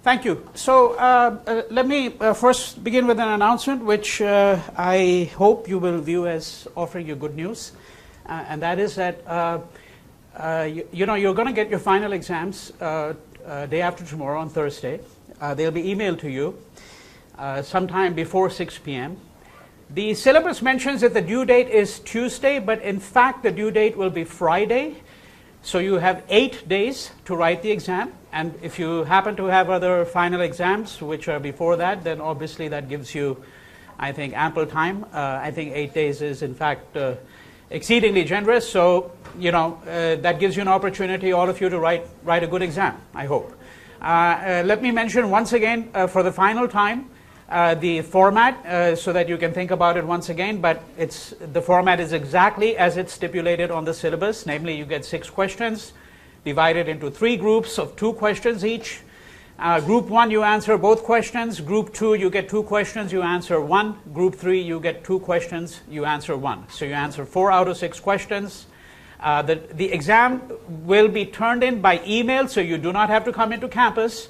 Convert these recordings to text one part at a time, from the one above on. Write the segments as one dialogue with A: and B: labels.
A: Thank you. So let me first begin with an announcement which I hope you will view as offering you good news. And that is that you're going to get your final exams day after tomorrow on Thursday. They'll be emailed to you sometime before 6 p.m. The syllabus mentions that the due date is Tuesday, but in fact the due date will be Friday. So you have 8 days to write the exam, and if you happen to have other final exams which are before that, then obviously that gives you, I think, ample time. I think 8 days is in fact exceedingly generous, so that gives you an opportunity, all of you, to write a good exam, I hope. Let me mention once again for the final time the format so that you can think about it once again, but the format is exactly as it's stipulated on the syllabus, namely you get 6 questions divided into 3 groups of 2 questions each. Group 1 you answer both questions, Group 2 you get 2 questions, you answer 1, Group 3 you get 2 questions, you answer 1. So you answer 4 out of 6 questions. The exam will be turned in by email, so you do not have to come into campus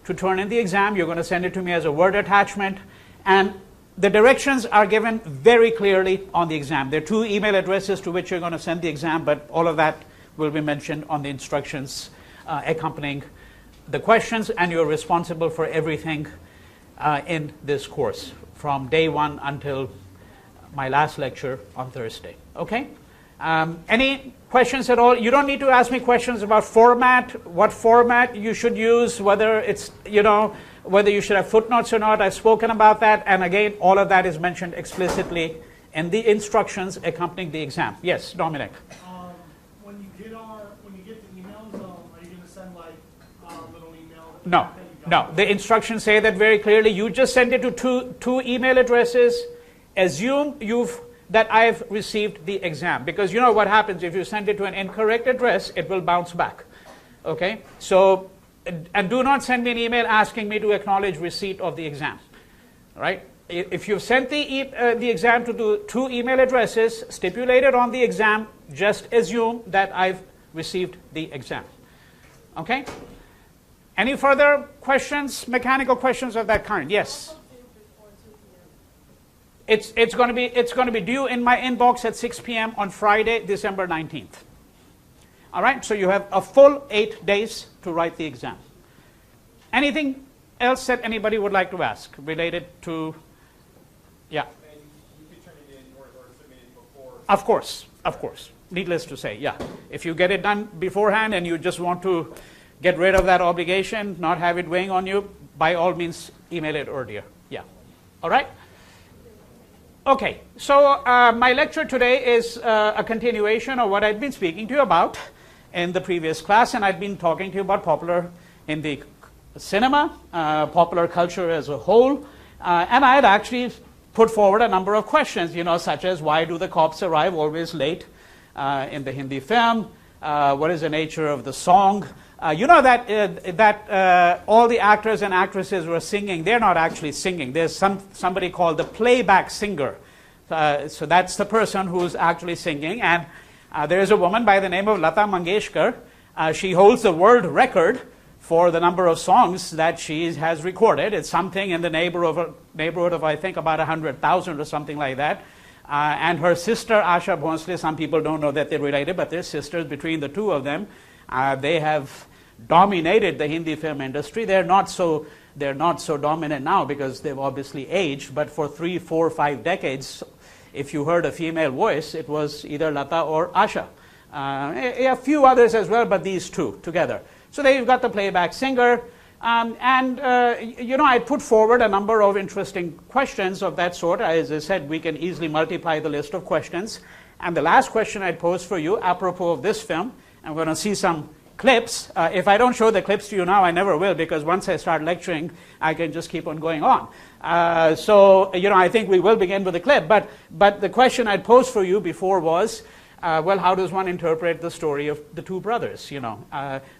A: to turn in the exam. You're going to send it to me as a Word attachment, and the directions are given very clearly on the exam. There are 2 email addresses to which you're going to send the exam, but all of that will be mentioned on the instructions accompanying the questions, and you're responsible for everything in this course from day 1 until my last lecture on Thursday. Okay? Any questions at all? You don't need to ask me questions about format, what format you should use, whether it's, whether you should have footnotes or not. I've spoken about that, and again, all of that is mentioned explicitly in the instructions accompanying the exam. Yes, Dominic.
B: When you get the emails, are you going to send like a little email?
A: No. The instructions say that very clearly. You just send it to two email addresses. Assume that I've received the exam, because you know what happens if you send it to an incorrect address, it will bounce back. Okay, so and do not send me an email asking me to acknowledge receipt of the exam. Right? If you've sent the exam to 2 email addresses stipulated on the exam, just assume that I've received the exam. Okay? Any further questions, mechanical questions of that kind? Yes. It's going to be due in my inbox at 6 p.m. on Friday, December 19th. All right, so you have a full 8 days to write the exam. Anything else that anybody would like to ask related to? Yeah.
C: And you could turn it in or submit it before.
A: Of course. Needless to say, yeah. If you get it done beforehand and you just want to get rid of that obligation, not have it weighing on you, by all means, email it earlier. Yeah. All right. Okay, so my lecture today is a continuation of what I'd been speaking to you about in the previous class, and I'd been talking to you about popular Hindi cinema, popular culture as a whole, and I had actually put forward a number of questions, such as why do the cops arrive always late in the Hindi film? What is the nature of the song? That all the actors and actresses were singing. They're not actually singing. There's somebody called the playback singer. So that's the person who's actually singing. And there's a woman by the name of Lata Mangeshkar. She holds the world record for the number of songs that she has recorded. It's something in the neighborhood of I think, about 100,000 or something like that. And her sister, Asha Bhonsle, some people don't know that they're related, but they're sisters. Between the 2 of them, they have dominated the Hindi film industry. They're not so dominant now because they've obviously aged, but for 3, 4, 5 decades, if you heard a female voice, it was either Lata or Asha. A few others as well, but these 2 together. So there you've got the playback singer. I put forward a number of interesting questions of that sort. As I said, we can easily multiply the list of questions. And the last question I'd posed for you, apropos of this film, I'm going to see some clips. If I don't show the clips to you now, I never will, because once I start lecturing, I can just keep on going on. I think we will begin with a clip. But the question I'd posed for you before was, how does one interpret the story of the 2 brothers?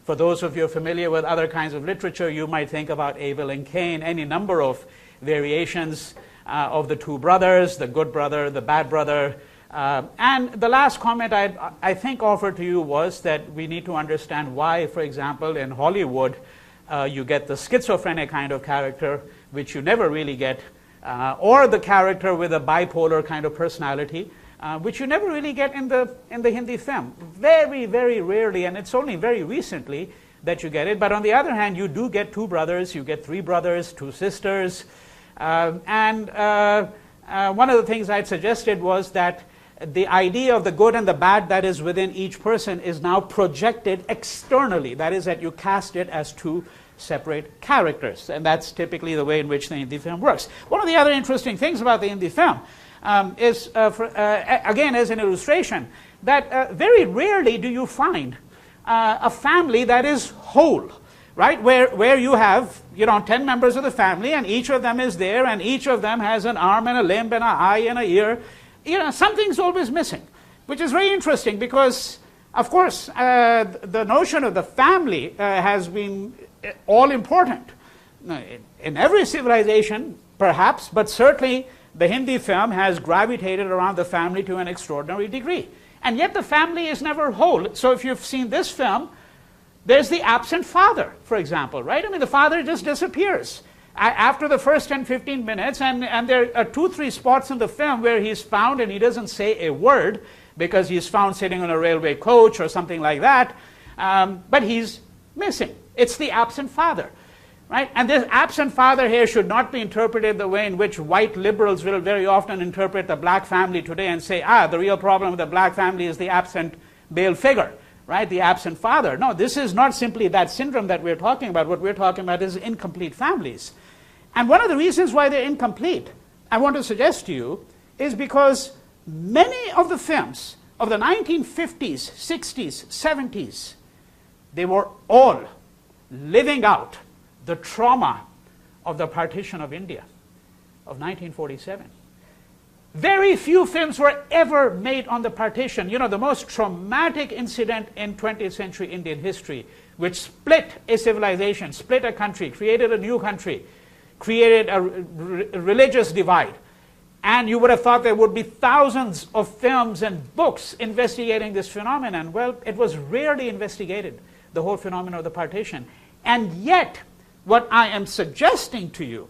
A: For those of you familiar with other kinds of literature, you might think about Abel and Cain, any number of variations of the 2 brothers, the good brother, the bad brother. And the last comment I think offered to you was that we need to understand why, for example, in Hollywood, You get the schizophrenic kind of character, which you never really get, or the character with a bipolar kind of personality, which you never really get in the Hindi film. Very, very rarely, and it's only very recently that you get it. But on the other hand, you do get two brothers, you get three brothers, two sisters, and one of the things I'd suggested was that the idea of the good and the bad that is within each person is now projected externally. That is, that you cast it as two separate characters, and that's typically the way in which the Hindi film works. One of the other interesting things about the Hindi film is, again, as an illustration, that very rarely do you find a family that is whole, right? Where you have, 10 members of the family, and each of them is there, and each of them has an arm and a limb and an eye and an ear. Something's always missing, which is very interesting because, of course, the notion of the family has been all important in every civilization, perhaps, but certainly the Hindi film has gravitated around the family to an extraordinary degree. And yet the family is never whole. So if you've seen this film, there's the absent father, for example, right? I mean, the father just disappears after the first 10, 15 minutes, and there are 2-3 spots in the film where he's found and he doesn't say a word because he's found sitting on a railway coach or something like that, but he's missing. It's the absent father, right? And this absent father here should not be interpreted the way in which white liberals will very often interpret the black family today and say, the real problem with the black family is the absent male figure, right? The absent father. No, this is not simply that syndrome that we're talking about. What we're talking about is incomplete families. And one of the reasons why they're incomplete, I want to suggest to you, is because many of the films of the 1950s, 60s, 70s, they were all living out the trauma of the partition of India of 1947. Very few films were ever made on the partition. The most traumatic incident in 20th century Indian history, which split a civilization, split a country, created a new country, created a religious divide. And you would have thought there would be thousands of films and books investigating this phenomenon. Well, it was rarely investigated, the whole phenomenon of the partition. And yet, what I am suggesting to you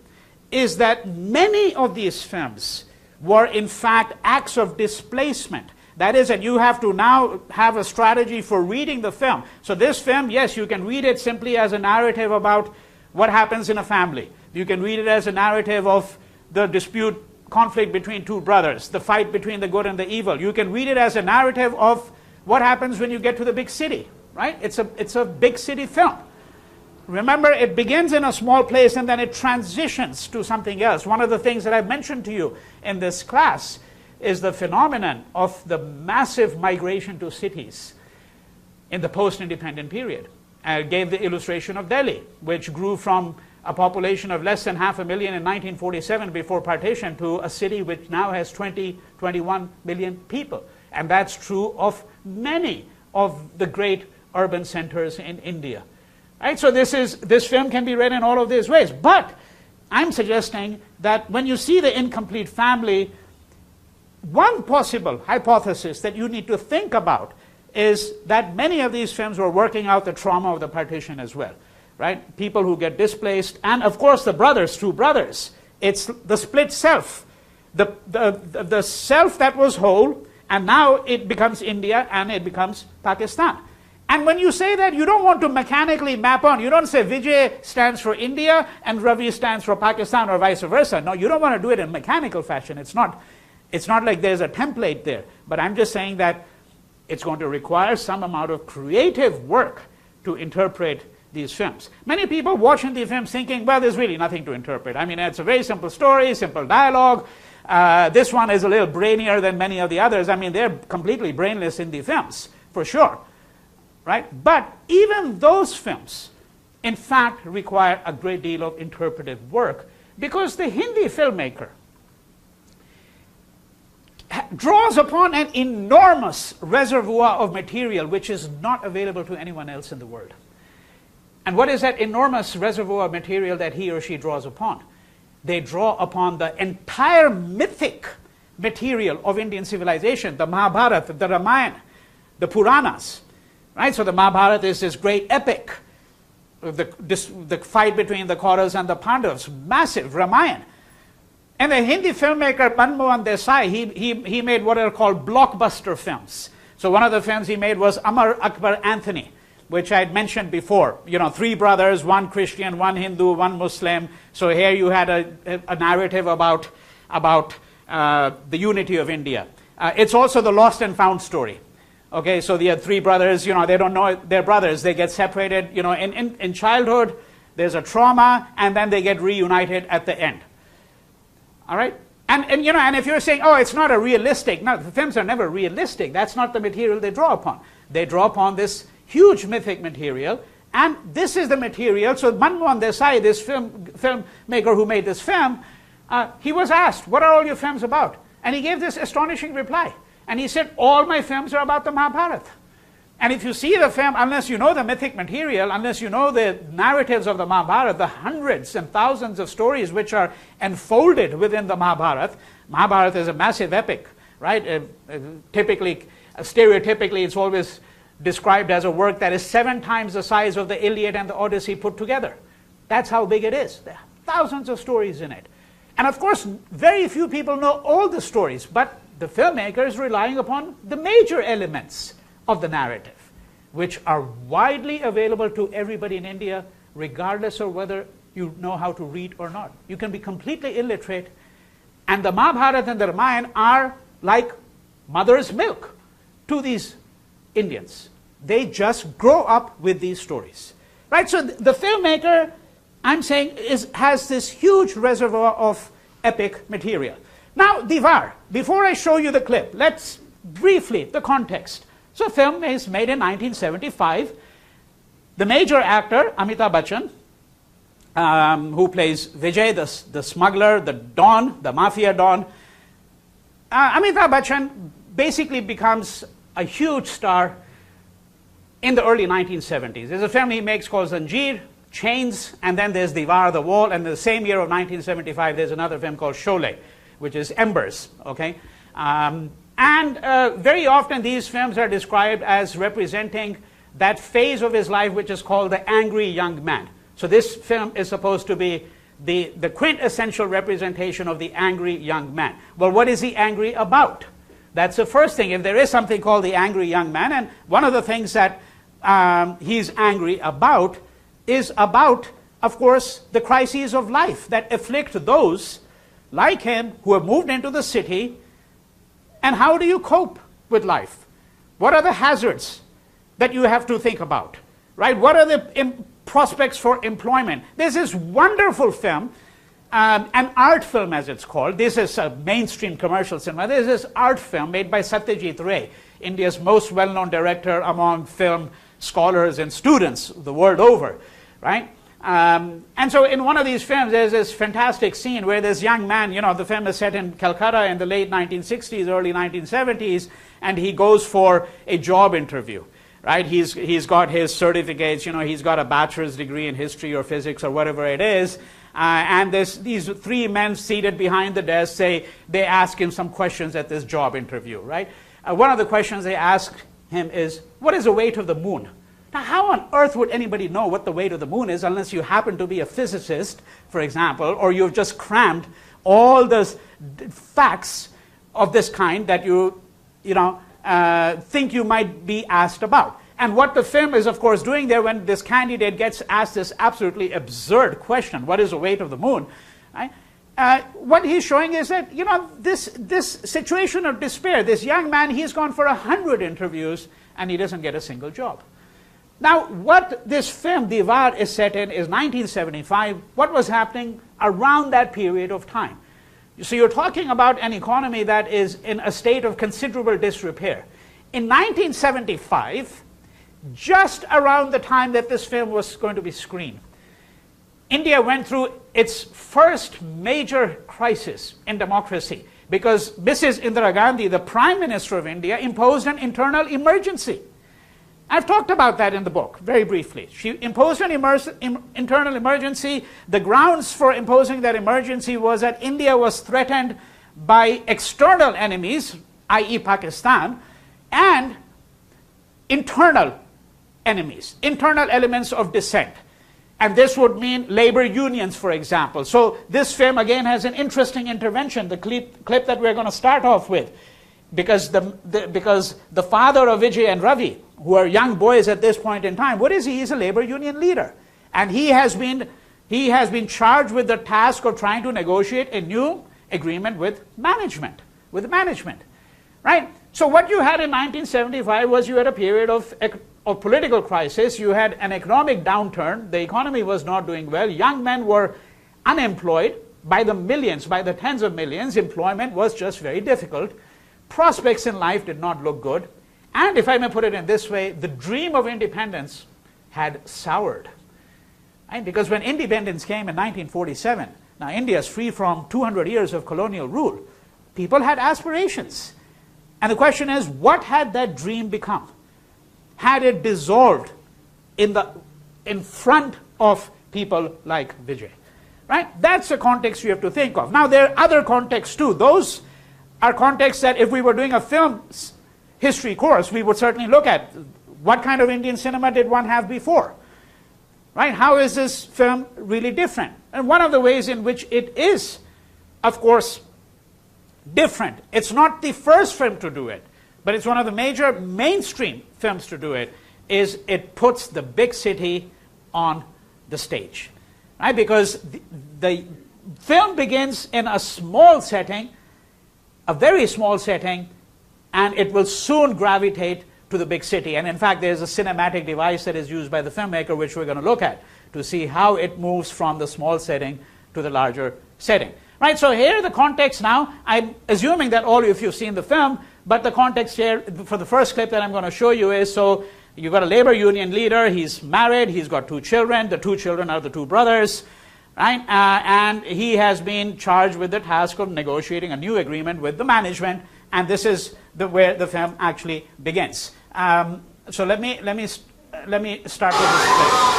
A: is that many of these films were in fact acts of displacement. That is, that you have to now have a strategy for reading the film. So this film, yes, you can read it simply as a narrative about what happens in a family. You can read it as a narrative of the dispute, conflict between two brothers, the fight between the good and the evil. You can read it as a narrative of what happens when you get to the big city, right? It's a big city film. Remember, it begins in a small place and then it transitions to something else. One of the things that I've mentioned to you in this class is the phenomenon of the massive migration to cities in the post-independent period. I gave the illustration of Delhi, which grew from a population of less than 500,000 in 1947 before partition to a city which now has 21 million people. And that's true of many of the great urban centers in India. Right? So this film can be read in all of these ways. But I'm suggesting that when you see the incomplete family, one possible hypothesis that you need to think about is that many of these films were working out the trauma of the partition as well. Right? People who get displaced, and of course the brothers, two brothers. It's the split self. The self that was whole, and now it becomes India and it becomes Pakistan. And when you say that, you don't want to mechanically map on. You don't say Vijay stands for India and Ravi stands for Pakistan or vice versa. No, you don't want to do it in mechanical fashion. It's not like there's a template there. But I'm just saying that it's going to require some amount of creative work to interpret these films. Many people watching these films thinking, well, there's really nothing to interpret. I mean, it's a very simple story, simple dialogue. This one is a little brainier than many of the others. I mean, they're completely brainless in the films, for sure. Right? But even those films, in fact, require a great deal of interpretive work because the Hindi filmmaker draws upon an enormous reservoir of material which is not available to anyone else in the world. And what is that enormous reservoir of material that he or she draws upon? They draw upon the entire mythic material of Indian civilization, the Mahabharata, the Ramayana, the Puranas. Right? So the Mahabharata is this great epic the fight between the Kauravas and the Pandavas, massive, Ramayana. And the Hindi filmmaker Manmohan Desai, he made what are called blockbuster films. So one of the films he made was Amar Akbar Anthony, which I had mentioned before. You know, 3 brothers, 1 Christian, 1 Hindu, 1 Muslim. So here you had a narrative about the unity of India. It's also the lost and found story. Okay, so they had 3 brothers, you know, they don't know they're brothers. They get separated, you know, in childhood, there's a trauma, and then they get reunited at the end. All right? And you know, and if you're saying, oh, it's not a realistic, no, the films are never realistic. That's not the material they draw upon. They draw upon this huge mythic material, and this is the material. So Manmohan Desai, this filmmaker who made this film, he was asked, what are all your films about? And he gave this astonishing reply. And he said, all my films are about the Mahabharata. And if you see the film, unless you know the mythic material, unless you know the narratives of the Mahabharata, the hundreds and thousands of stories which are enfolded within the Mahabharata, Mahabharata is a massive epic, right? Stereotypically, it's always described as a work that is 7 times the size of the Iliad and the Odyssey put together. That's how big it is. There are thousands of stories in it. And of course, very few people know all the stories, but the filmmaker is relying upon the major elements of the narrative, which are widely available to everybody in India, regardless of whether you know how to read or not. You can be completely illiterate, and the Mahabharata and the Ramayana are like mother's milk to these Indians. They just grow up with these stories, right? So the filmmaker, I'm saying, has this huge reservoir of epic material. Now, Diwar, before I show you the clip, let's briefly, the context. So film is made in 1975. The major actor, Amitabh Bachchan, who plays Vijay, the smuggler, the Don, the mafia Don. Amitabh Bachchan basically becomes a huge star in the early 1970s. There's a film he makes called Zanjeer, Chains, and then there's Diwar, The Wall, and in the same year of 1975, there's another film called Sholay, which is Embers, okay? Very often these films are described as representing that phase of his life which is called the angry young man. So this film is supposed to be the quintessential representation of the angry young man. Well, what is he angry about? That's the first thing. If there is something called the angry young man, and one of the things that he's angry about is about, of course, the crises of life that afflict those like him who have moved into the city. And how do you cope with life? What are the hazards that you have to think about, right? What are the prospects for employment? There's this wonderful film, an art film as it's called. This is a mainstream commercial cinema. There's this art film made by Satyajit Ray, India's most well-known director among film scholars and students the world over, right? And so in one of these films, there's this fantastic scene where this young man, you know, the film is set in Calcutta in the late 1960s, early 1970s, and he goes for a job interview, right? He's got his certificates, you know, he's got a bachelor's degree in history or physics or whatever it is, and these 3 men seated behind the desk they ask him some questions at this job interview, right? One of the questions they ask him is, what is the weight of the moon? Now, how on earth would anybody know what the weight of the moon is unless you happen to be a physicist, for example, or you've just crammed all those facts of this kind that you think you might be asked about? And what the film is, of course, doing there when this candidate gets asked this absolutely absurd question, what is the weight of the moon? Right? What he's showing is that, you know, this situation of despair, this young man, he's gone for 100 interviews and he doesn't get a single job. Now, what this film, Diwar, is set in is 1975. What was happening around that period of time? So you're talking about an economy that is in a state of considerable disrepair. In 1975, just around the time that this film was going to be screened, India went through its first major crisis in democracy because Mrs. Indira Gandhi, the Prime Minister of India, imposed an internal emergency. I've talked about that in the book, very briefly. She imposed an internal emergency. The grounds for imposing that emergency was that India was threatened by external enemies, i.e. Pakistan, and internal enemies, internal elements of dissent. And this would mean labor unions, for example. So this film, again, has an interesting intervention, the clip that we're going to start off with. Because the father of Vijay and Ravi, who are young boys at this point in time, what is he? He's a labor union leader. And he has been charged with the task of trying to negotiate a new agreement with management. Right? So what you had in 1975 was you had a period of political crisis. You had an economic downturn. The economy was not doing well. Young men were unemployed by the millions, by the tens of millions. Employment was just very difficult. Prospects in life did not look good. And if I may put it in this way, the dream of independence had soured. Right? Because when independence came in 1947, now India is free from 200 years of colonial rule. People had aspirations. And the question is, what had that dream become? Had it dissolved in front of people like Vijay? Right? That's the context you have to think of. Now, there are other contexts too. Those are contexts that if we were doing a film history course, we would certainly look at. What kind of Indian cinema did one have before? Right? How is this film really different? And one of the ways in which it is, of course, different. It's not the first film to do it, but it's one of the major mainstream films to do it, is it puts the big city on the stage. Right? Because the film begins in a small setting, a very small setting, and it will soon gravitate to the big city. And in fact, there's a cinematic device that is used by the filmmaker, which we're going to look at, to see how it moves from the small setting to the larger setting. Right, so here the context now, I'm assuming that all of you have seen the film, but the context here for the first clip that I'm going to show you is, so you've got a labor union leader, he's married, he's got 2 children, the 2 children are the 2 brothers, right, and he has been charged with the task of negotiating a new agreement with the management, and this is where the film actually begins. So let me start with this clip.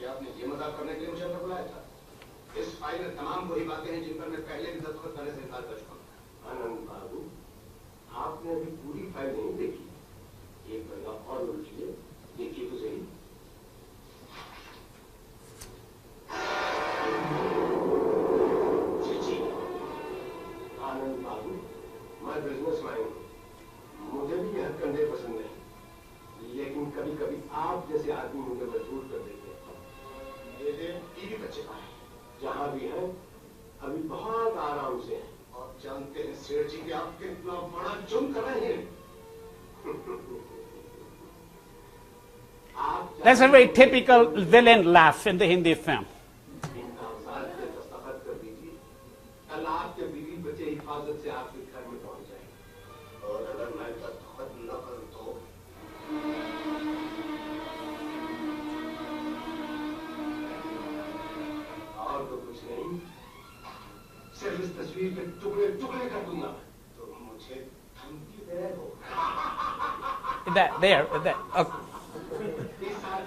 D: आपने ये मजाक करने के लिए मुझे अंदर बुलाया था। इस फाइल में तमाम वही बातें हैं जिन पर मैं पहले भी दस्तखत करने से इनकार कर चुका हूं। आनंद बाबू, आपने अभी पूरी फाइल नहीं देखी। एक पन्ना और उल्टिए, देखिए तो सही। जी आनंद बाबू, मैं बिजनेसमैन हूं। मुझे भी यह कंधे पसंद नहीं, लेकिन कभी-कभी आप जैसे आदमी मुझे मजबूर कर देते हैं। मेरे टीवी बच्चे का है, जहां भी हैं, अभी बहुत आराम से हैं। और जानते हैं सेठ जी कि आप कितना बड़ा जुर्म कर रहे हैं।
A: That's a very typical villain laugh in the Hindi film.
D: दस्तखत कर दीजिए, कल आपके बीवी बच्चे हिफाजत से आपके घर में पहुंच जाएंगे। और अगर मैं दस्तखत न करूं तो और तो कुछ नहीं, सिर्फ इस तस्वीर के टुकड़े टुकड़े कर दूंगा। तो मुझे धमकी दे रहे हो।
A: There. Okay.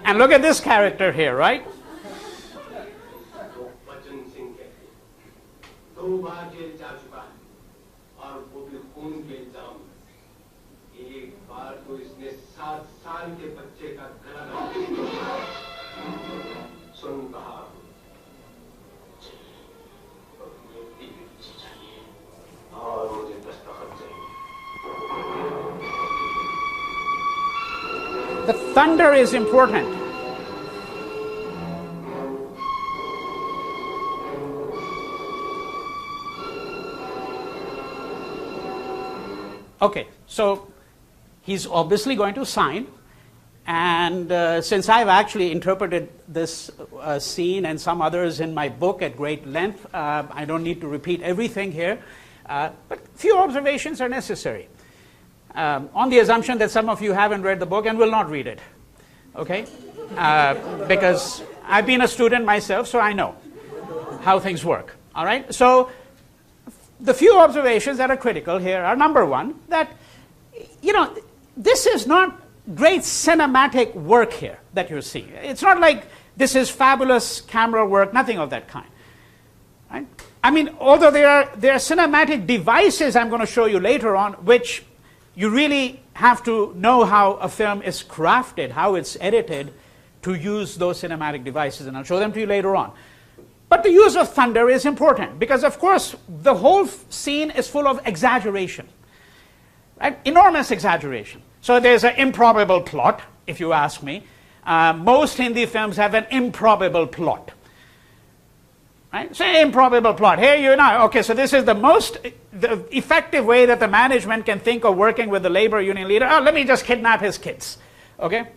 A: And look at this character here, right?
D: बचन सिंह कहते हैं, 2 बार जेल जा चुका है, और वो भी खून के इल्जाम में। एक बार तो इसने 7 साल के बच्चे का गला दबाया। सुन कहा, और मुझे दस्तखत चाहिए।
A: The thunder is important. Okay, so He's obviously going to sign. And since I've actually interpreted this scene and some others in my book at great length, I don't need to repeat everything here. But few observations are necessary. On the assumption that some of you haven't read the book and will not read it. Okay? Because I've been a student myself, so I know how things work. All right? So the few observations that are critical here are, number one, that, you know, this is not great cinematic work here that you're seeing. It's not like this is fabulous camera work, nothing of that kind. Right? I mean, although there are cinematic devices I'm going to show you later on, which you really have to know how a film is crafted, how it's edited to use those cinematic devices, and I'll show them to you later on. But the use of thunder is important because, of course, the whole scene is full of exaggeration, right? Enormous exaggeration. So there's an improbable plot, if you ask me. Most Hindi films have an improbable plot. Right? Say improbable plot. Here you know, okay, so this is the effective way that the management can think of working with the labor union leader. Oh, let me just kidnap his kids. Okay?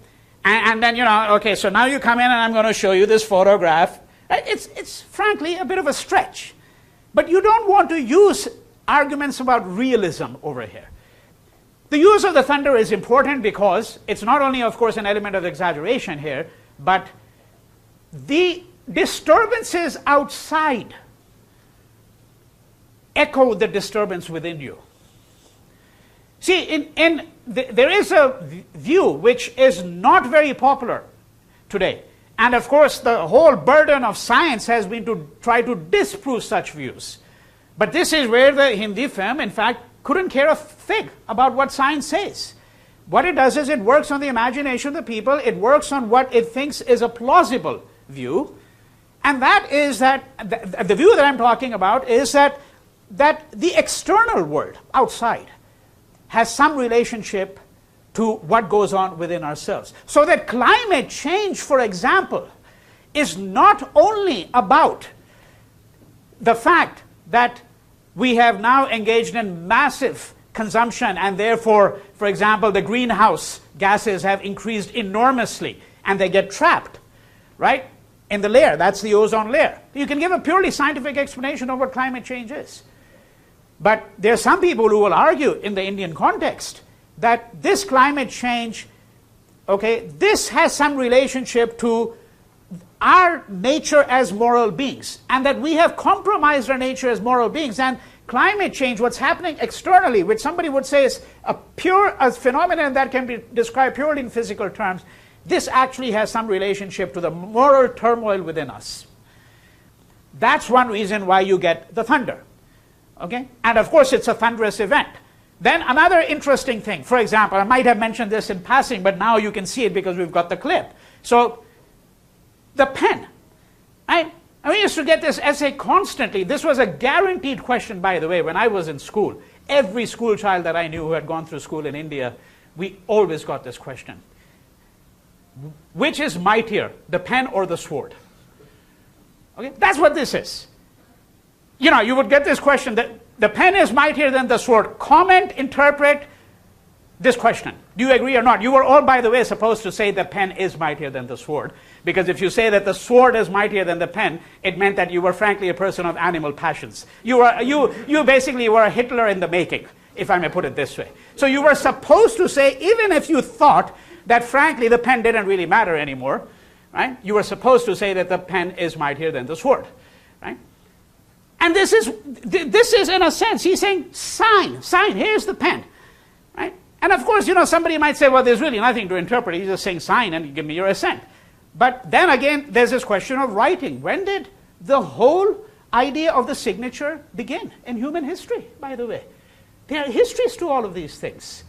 A: And then, you know, okay, so now you come in and I'm going to show you this photograph. It's frankly a bit of a stretch. But you don't want to use arguments about realism over here. The use of the thunder is important because it's not only, of course, an element of exaggeration here, but the disturbances outside echo the disturbance within you. See, there is a view which is not very popular today. And of course, the whole burden of science has been to try to disprove such views. But this is where the Hindi film, in fact, couldn't care a fig about what science says. What it does is it works on the imagination of the people. It works on what it thinks is a plausible view. And that is that, the view that I'm talking about is that the external world outside has some relationship to what goes on within ourselves. So that climate change, for example, is not only about the fact that we have now engaged in massive consumption and therefore, for example, the greenhouse gases have increased enormously and they get trapped, right, in the layer. That's the ozone layer. You can give a purely scientific explanation of what climate change is. But there are some people who will argue in the Indian context that this climate change, okay, this has some relationship to our nature as moral beings, and that we have compromised our nature as moral beings. And climate change, what's happening externally, which somebody would say is a phenomenon that can be described purely in physical terms, this actually has some relationship to the moral turmoil within us. That's one reason why you get the thunder. Okay? And of course, it's a thunderous event. Then another interesting thing, for example, I might have mentioned this in passing, but now you can see it because we've got the clip. So, the pen. I used to get this essay constantly. This was a guaranteed question, by the way, when I was in school. Every school child that I knew who had gone through school in India, we always got this question. Which is mightier, the pen or the sword? Okay, that's what this is. You know, you would get this question, that the pen is mightier than the sword. Comment, interpret this question. Do you agree or not? You were all, by the way, supposed to say the pen is mightier than the sword. Because if you say that the sword is mightier than the pen, it meant that you were frankly a person of animal passions. You basically were a Hitler in the making, if I may put it this way. So you were supposed to say, even if you thought that frankly the pen didn't really matter anymore, right? You were supposed to say that the pen is mightier than the sword, right? And this is in a sense, he's saying sign, here's the pen, right? And of course, you know, somebody might say, well, there's really nothing to interpret. He's just saying sign and give me your assent. But then again, there's this question of writing. When did the whole idea of the signature begin in human history, by the way? There are histories to all of these things.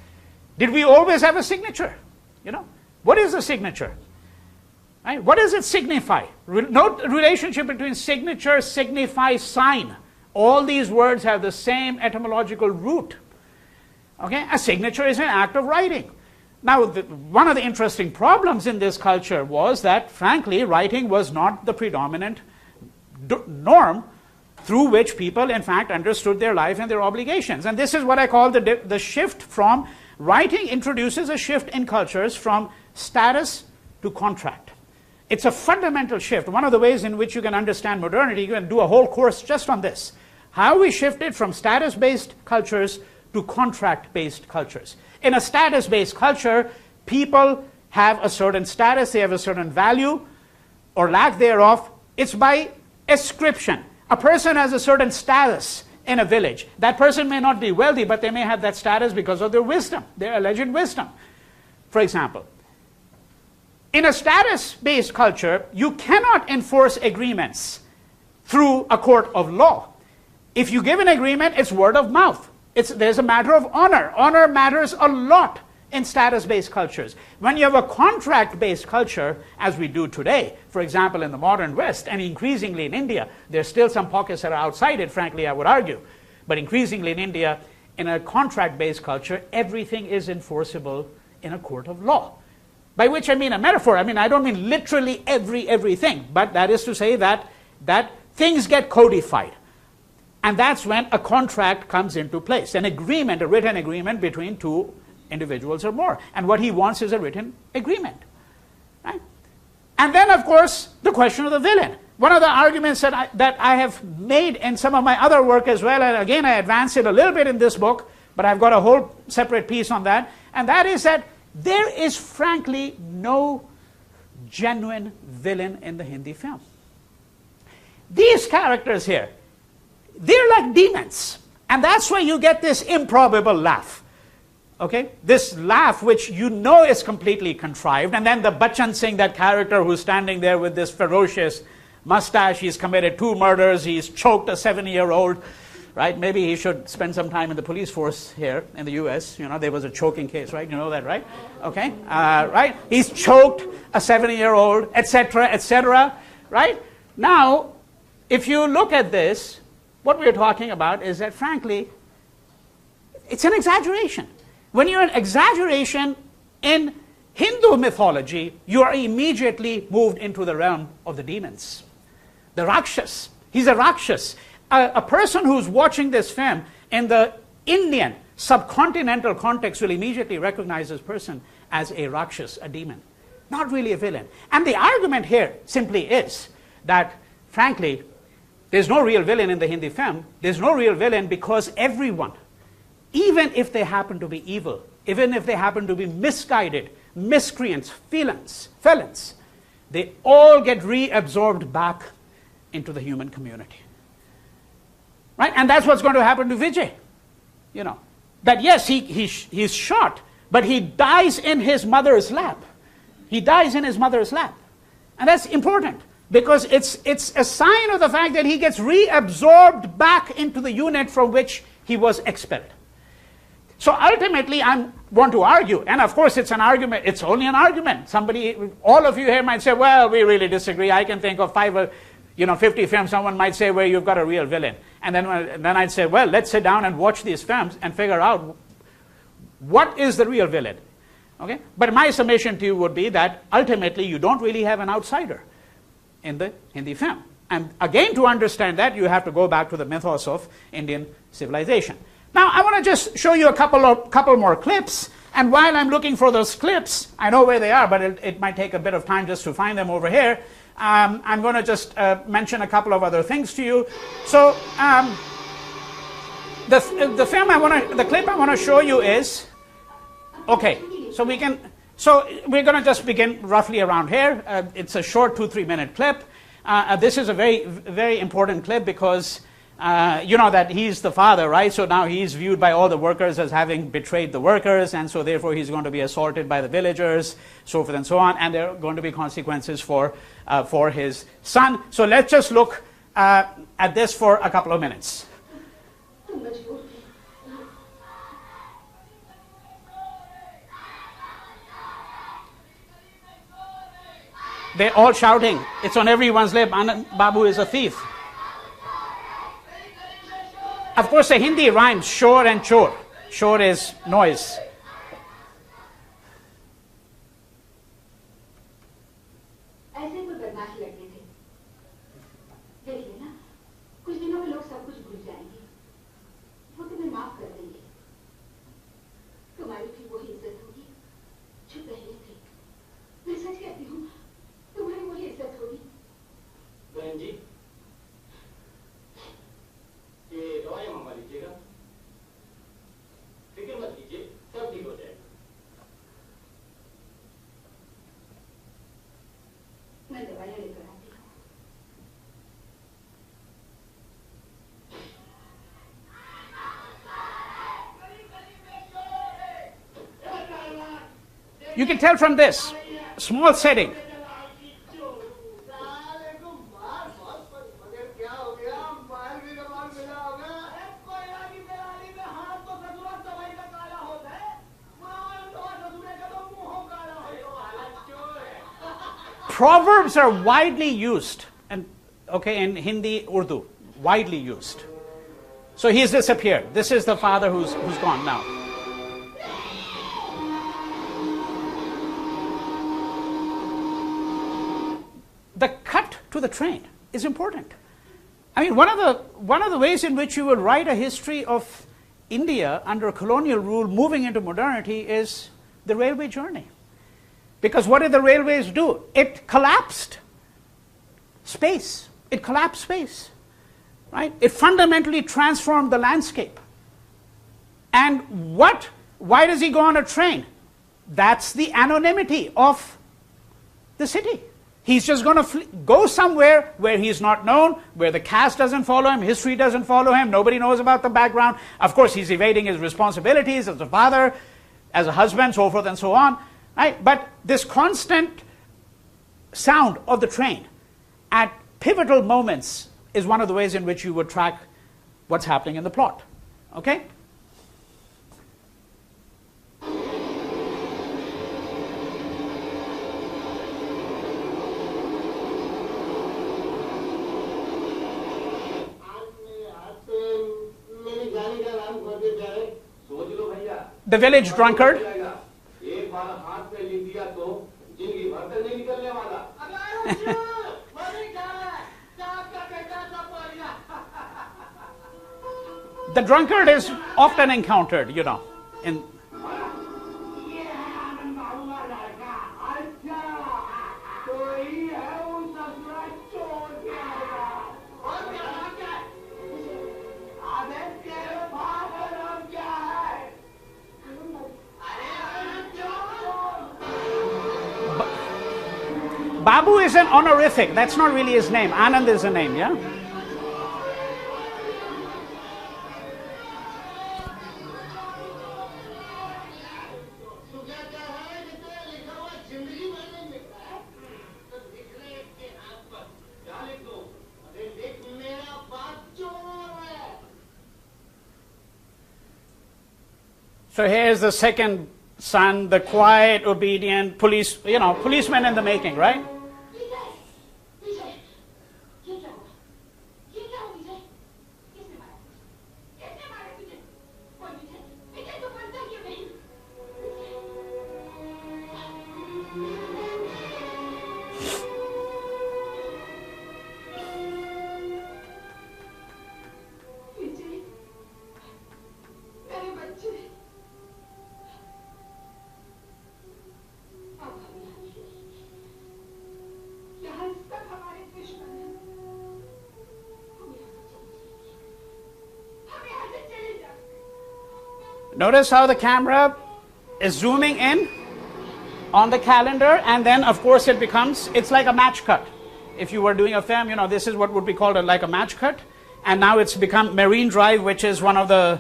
A: Did we always have a signature? You know, what is a signature? Right? What does it signify? No relationship between signature, signify, sign. All these words have the same etymological root. Okay? A signature is an act of writing. Now, one of the interesting problems in this culture was that, frankly, writing was not the predominant norm through which people, in fact, understood their life and their obligations. And this is what I call the shift from Writing introduces a shift in cultures from status to contract. It's a fundamental shift. One of the ways in which you can understand modernity, you can do a whole course just on this. How we shifted from status-based cultures to contract-based cultures. In a status-based culture, people have a certain status, they have a certain value, or lack thereof. It's by ascription. A person has a certain status in a village. That person may not be wealthy, but they may have that status because of their wisdom, their alleged wisdom. For example, in a status-based culture, you cannot enforce agreements through a court of law. If you give an agreement, it's word of mouth. There's a matter of honor. Honor matters a lot in status-based cultures. When you have a contract-based culture, as we do today, for example, in the modern West, and increasingly in India, there's still some pockets that are outside it, frankly, I would argue. But increasingly in India, in a contract-based culture, everything is enforceable in a court of law. By which I mean a metaphor. I mean, I don't mean literally everything, but that is to say that things get codified. And that's when a contract comes into place, an agreement, a written agreement between two individuals or more. And what he wants is a written agreement. Right? And then, of course, the question of the villain. One of the arguments that I have made in some of my other work as well, and again I advance it a little bit in this book, but I've got a whole separate piece on that, and that is that there is frankly no genuine villain in the Hindi film. These characters here, they're like demons. And that's why you get this improbable laugh. Okay? This laugh which you know is completely contrived. And then the Bachchan Singh, that character who's standing there with this ferocious mustache, he's committed 2 murders, he's choked a 7-year-old. Right? Maybe he should spend some time in the police force here in the US. You know, there was a choking case, right? You know that, right? Okay? Right? He's choked a 7-year-old, etc., etc. Right? Now, if you look at this, what we're talking about is that, frankly, it's an exaggeration. When you're an exaggeration in Hindu mythology, you are immediately moved into the realm of the demons. The Rakshas. He's a Rakshas. A person who's watching this film in the Indian subcontinental context will immediately recognize this person as a Rakshas, a demon, not really a villain. And the argument here simply is that, frankly, there's no real villain in the Hindi film. There's no real villain because everyone, even if they happen to be evil, even if they happen to be misguided, miscreants, felons, they all get reabsorbed back into the human community. Right? And that's what's going to happen to Vijay. You know, that yes, he's shot, but he dies in his mother's lap. He dies in his mother's lap. And that's important because it's a sign of the fact that he gets reabsorbed back into the unit from which he was expelled. So ultimately, I want to argue, and of course it's an argument, it's only an argument. All of you here might say, well, we really disagree. I can think of 50 films, someone might say, well, you've got a real villain. And then I'd say, well, let's sit down and watch these films and figure out what is the real villain. Okay? But my summation to you would be that ultimately you don't really have an outsider in the Hindi film. And again, to understand that, you have to go back to the mythos of Indian civilization. Now, I want to just show you a couple more clips. And while I'm looking for those clips, I know where they are, but it might take a bit of time just to find them over here. I'm going to just mention a couple of other things to you. So, the clip I want to show you is, okay. So we're going to just begin roughly around here. It's a short 2-3 minute clip. This is a very, very important clip because you know that he's the father, right? So now he's viewed by all the workers as having betrayed the workers, and so therefore he's going to be assaulted by the villagers, so forth and so on, and there are going to be consequences for his son. So let's just look at this for a couple of minutes. They're all shouting. It's on everyone's lip. Anand Babu is a thief. Of course, the Hindi rhymes shor and chor. Shor is noise.
E: ऐसे कोई बदमाश लड़के थे। देख लेना, कुछ दिनों में लोग सब कुछ भूल जाएंगे। वो तुम्हें माफ कर देंगे। तुम्हारी मैं दवाइयाँ लेकर आती हूँ।
A: You can tell from this small setting. Proverbs are widely used, and in Hindi, Urdu, widely used. So he's disappeared. This is the father who's gone now. The cut to the train is important. I mean, one of the ways in which you would write a history of India under colonial rule moving into modernity is the railway journey. Because what did the railways do? It collapsed space. It collapsed space, right? It fundamentally transformed the landscape. And why does he go on a train? That's the anonymity of the city. He's just going to go somewhere where he's not known, where the caste doesn't follow him, history doesn't follow him, nobody knows about the background. Of course, he's evading his responsibilities as a father, as a husband, so forth and so on. Right? But this constant sound of the train at pivotal moments is one of the ways in which you would track what's happening in the plot. Okay? The village drunkard. The drunkard is often encountered, in Babu is an honorific. That's not really his name. Anand is a name, yeah? So here's the second son, the quiet, obedient policeman in the making, right? Notice how the camera is zooming in on the calendar, and then of course it's like a match cut. If you were doing a film, this is what would be called like a match cut, and now it's become Marine Drive, which is one of the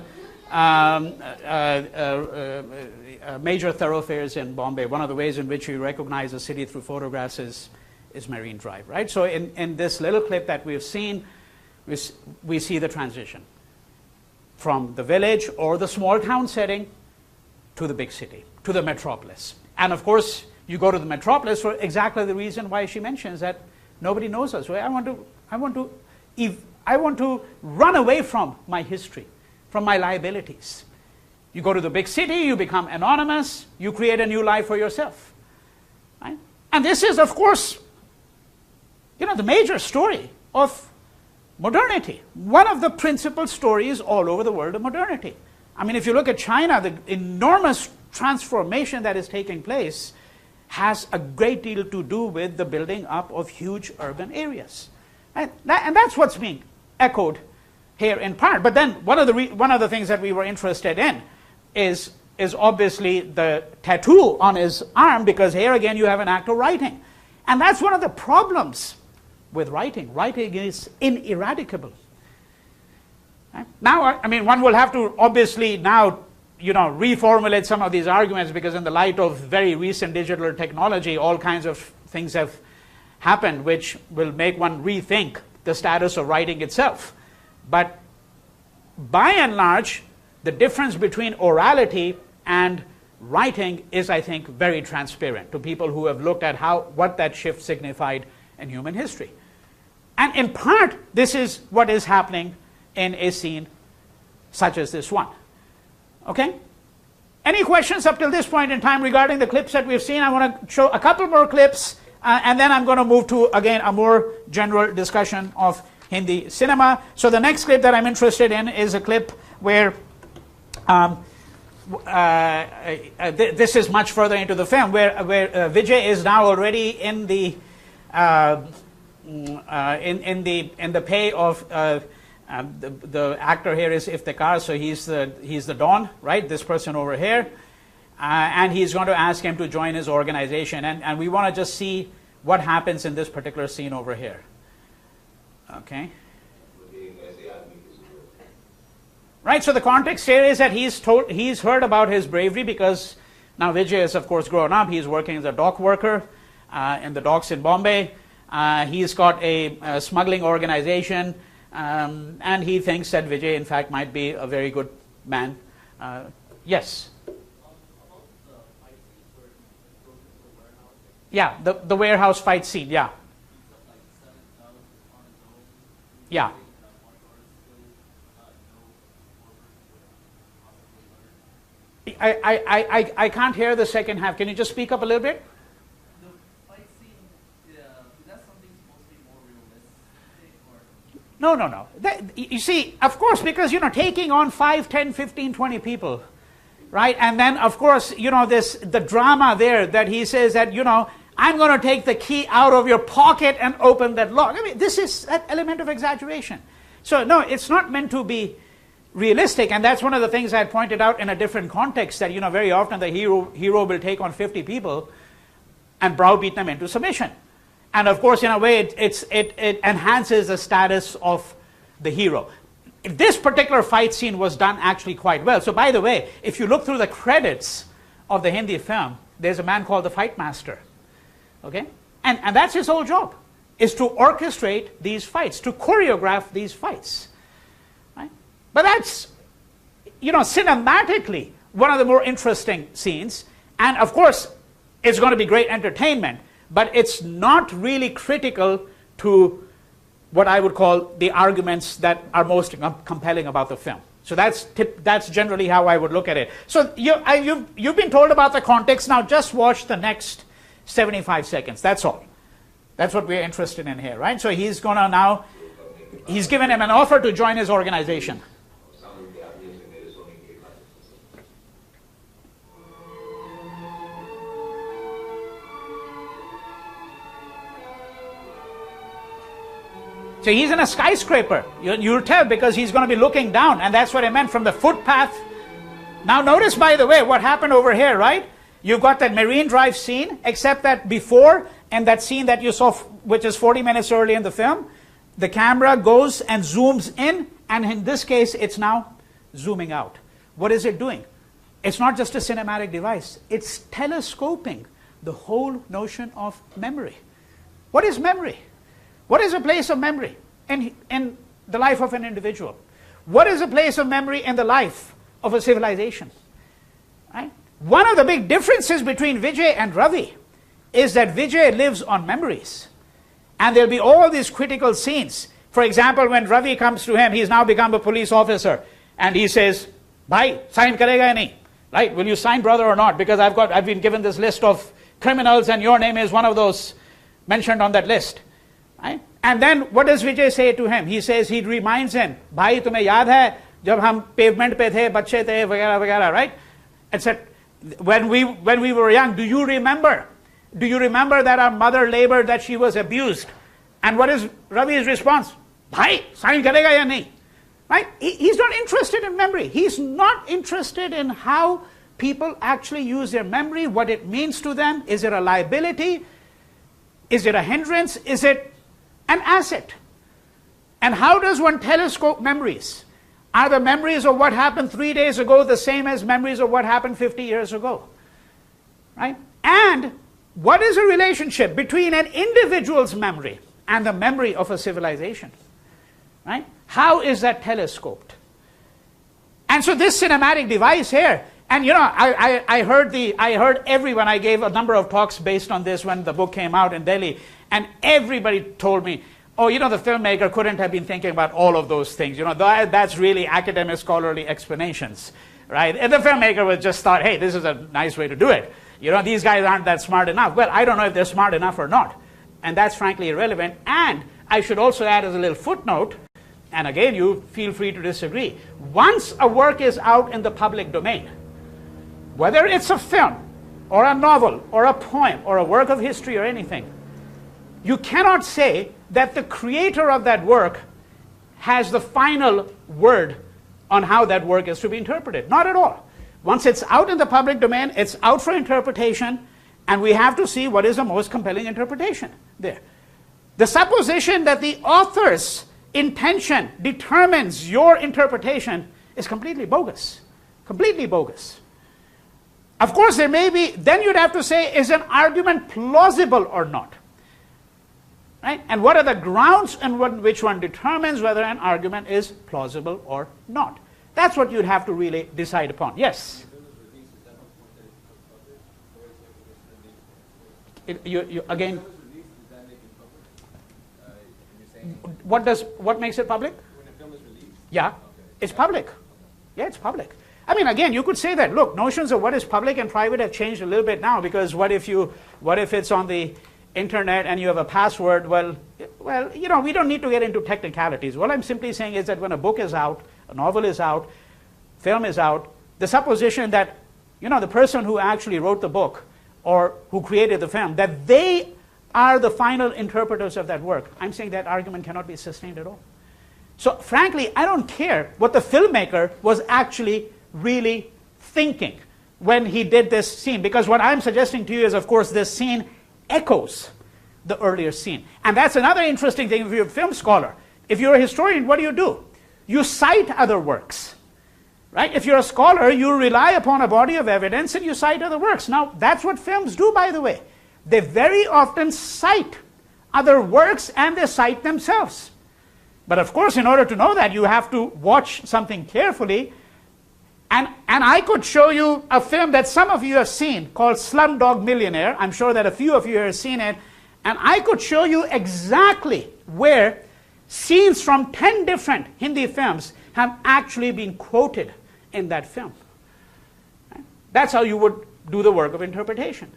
A: major thoroughfares in Bombay. One of the ways in which you recognize a city through photographs is Marine Drive, right? So in this little clip that we've seen, we see the transition from the village or the small town setting to the big city, to the metropolis. And of course, you go to the metropolis for exactly the reason why she mentions that nobody knows us. I want to run away from my history, from my liabilities. You go to the big city, you become anonymous, you create a new life for yourself. Right? And this is, of course, the major story of modernity. One of the principal stories all over the world of modernity. I mean, if you look at China, the enormous transformation that is taking place has a great deal to do with the building up of huge urban areas. And that's what's being echoed here in part. But then one of the things that we were interested in is obviously the tattoo on his arm, because here again you have an act of writing. And that's one of the problems with writing. Writing is ineradicable. Right? Now, I mean, one will have to obviously now, reformulate some of these arguments, because in the light of very recent digital technology, all kinds of things have happened which will make one rethink the status of writing itself. But by and large, the difference between orality and writing is, I think, very transparent to people who have looked at what that shift signified in human history. And in part, this is what is happening in a scene such as this one. Okay? Any questions up till this point in time regarding the clips that we've seen? I want to show a couple more clips, and then I'm going to move to, again, a more general discussion of Hindi cinema. So the next clip that I'm interested in is a clip where this is much further into the film, where Vijay is now already in the in the pay of the actor here is Iftikhar, so he's the Don, right? This person over here, and he's going to ask him to join his organization, and we want to just see what happens in this particular scene over here. Okay. Right, so the context here is that he's heard about his bravery, because now Vijay is, of course, grown up. He's working as a dock worker in the docks in Bombay. He's got a smuggling organization, and he thinks that Vijay, in fact, might be a very good man. Yes? Yeah, the warehouse fight scene, yeah. Yeah. I can't hear the second half. Can you just speak up a little bit?
F: The fight scene, is that something supposed to be more realistic?
A: No. You see, of course, because, taking on 5, 10, 15, 20 people, right? And then, of course, the drama there that he says that, I'm going to take the key out of your pocket and open that lock. I mean, this is an element of exaggeration. So, no, it's not meant to be realistic, and that's one of the things I pointed out in a different context, that very often the hero will take on 50 people and browbeat them into submission, and of course in a way it enhances the status of the hero. This particular fight scene was done actually quite well. So by the way, if you look through the credits of the Hindi film, there's a man called the Fight Master, okay, and that's his whole job, is to orchestrate these fights, to choreograph these fights. But that's, cinematically one of the more interesting scenes. And of course, it's going to be great entertainment, but it's not really critical to what I would call the arguments that are most compelling about the film. So that's generally how I would look at it. So you've been told about the context. Now just watch the next 75 seconds. That's all. That's what we're interested in here, right? So he's given him an offer to join his organization. So he's in a skyscraper. You'll tell, because he's going to be looking down, and that's what I meant, from the footpath. Now notice, by the way, what happened over here, right? You've got that Marine Drive scene, except that before, and that scene that you saw, which is 40 minutes early in the film, the camera goes and zooms in, and in this case, it's now zooming out. What is it doing? It's not just a cinematic device. It's telescoping the whole notion of memory. What is memory? What is a place of memory in the life of an individual? What is a place of memory in the life of a civilization? Right? One of the big differences between Vijay and Ravi is that Vijay lives on memories. And there'll be all these critical scenes. For example, when Ravi comes to him, he's now become a police officer, and he says, "Bhai, sign karega ya nahi?" Right? Will you sign, brother, or not? Because I've been given this list of criminals, and your name is one of those mentioned on that list. Right? And then what does Vijay say to him? He reminds him, "Bhai, tumhe yaad hai jab hum pavement pe the, bacche the, vagara vagara," right? Etc. When we were young, do you remember? Do you remember that our mother labored, that she was abused? And what is Ravi's response? "Bhai, sign karega ya nahi?" Right? He's not interested in memory. He's not interested in how people actually use their memory, what it means to them. Is it a liability? Is it a hindrance? Is it an asset? And how does one telescope memories? Are the memories of what happened 3 days ago the same as memories of what happened 50 years ago? Right? And what is the relationship between an individual's memory and the memory of a civilization? Right? How is that telescoped? And so this cinematic device here, and you know, I heard everyone, I gave a number of talks based on this when the book came out in Delhi, and everybody told me, oh, you know, the filmmaker couldn't have been thinking about all of those things. You know, that's really academic scholarly explanations, right? And the filmmaker was just thought, hey, this is a nice way to do it. You know, these guys aren't that smart enough. Well, I don't know if they're smart enough or not. And that's frankly irrelevant. And I should also add as a little footnote, and again, you feel free to disagree. Once a work is out in the public domain, whether it's a film or a novel or a poem or a work of history or anything, you cannot say that the creator of that work has the final word on how that work is to be interpreted. Not at all. Once it's out in the public domain, it's out for interpretation, and we have to see what is the most compelling interpretation there. The supposition that the author's intention determines your interpretation is completely bogus. Completely bogus. Of course, there may be, then you'd have to say, is an argument plausible or not? Right? And what are the grounds on which one determines whether an argument is plausible or not? That's what you'd have to really decide upon. Yes? Again, what makes it public?
C: When a film is released?
A: Yeah,
C: Okay.
A: it's public. Yeah, it's public. I mean, again, you could say that, look, notions of what is public and private have changed a little bit now, because what if it's on the internet and you have a password? Well, you know, we don't need to get into technicalities. What I'm simply saying is that when a book is out, a novel is out, film is out, the supposition that, you know, the person who actually wrote the book or who created the film, that they are the final interpreters of that work, I'm saying that argument cannot be sustained at all. So frankly, I don't care what the filmmaker was actually really thinking when he did this scene, because what I'm suggesting to you is, of course, this scene echoes the earlier scene. And that's another interesting thing if you're a film scholar. If you're a historian, what do? You cite other works. Right? If you're a scholar, you rely upon a body of evidence and you cite other works. Now, that's what films do, by the way. They very often cite other works and they cite themselves. But of course, in order to know that, you have to watch something carefully. And I could show you a film that some of you have seen called Slumdog Millionaire. I'm sure that a few of you have seen it. And I could show you exactly where scenes from 10 different Hindi films have actually been quoted in that film. Right? That's how you would do the work of interpretation.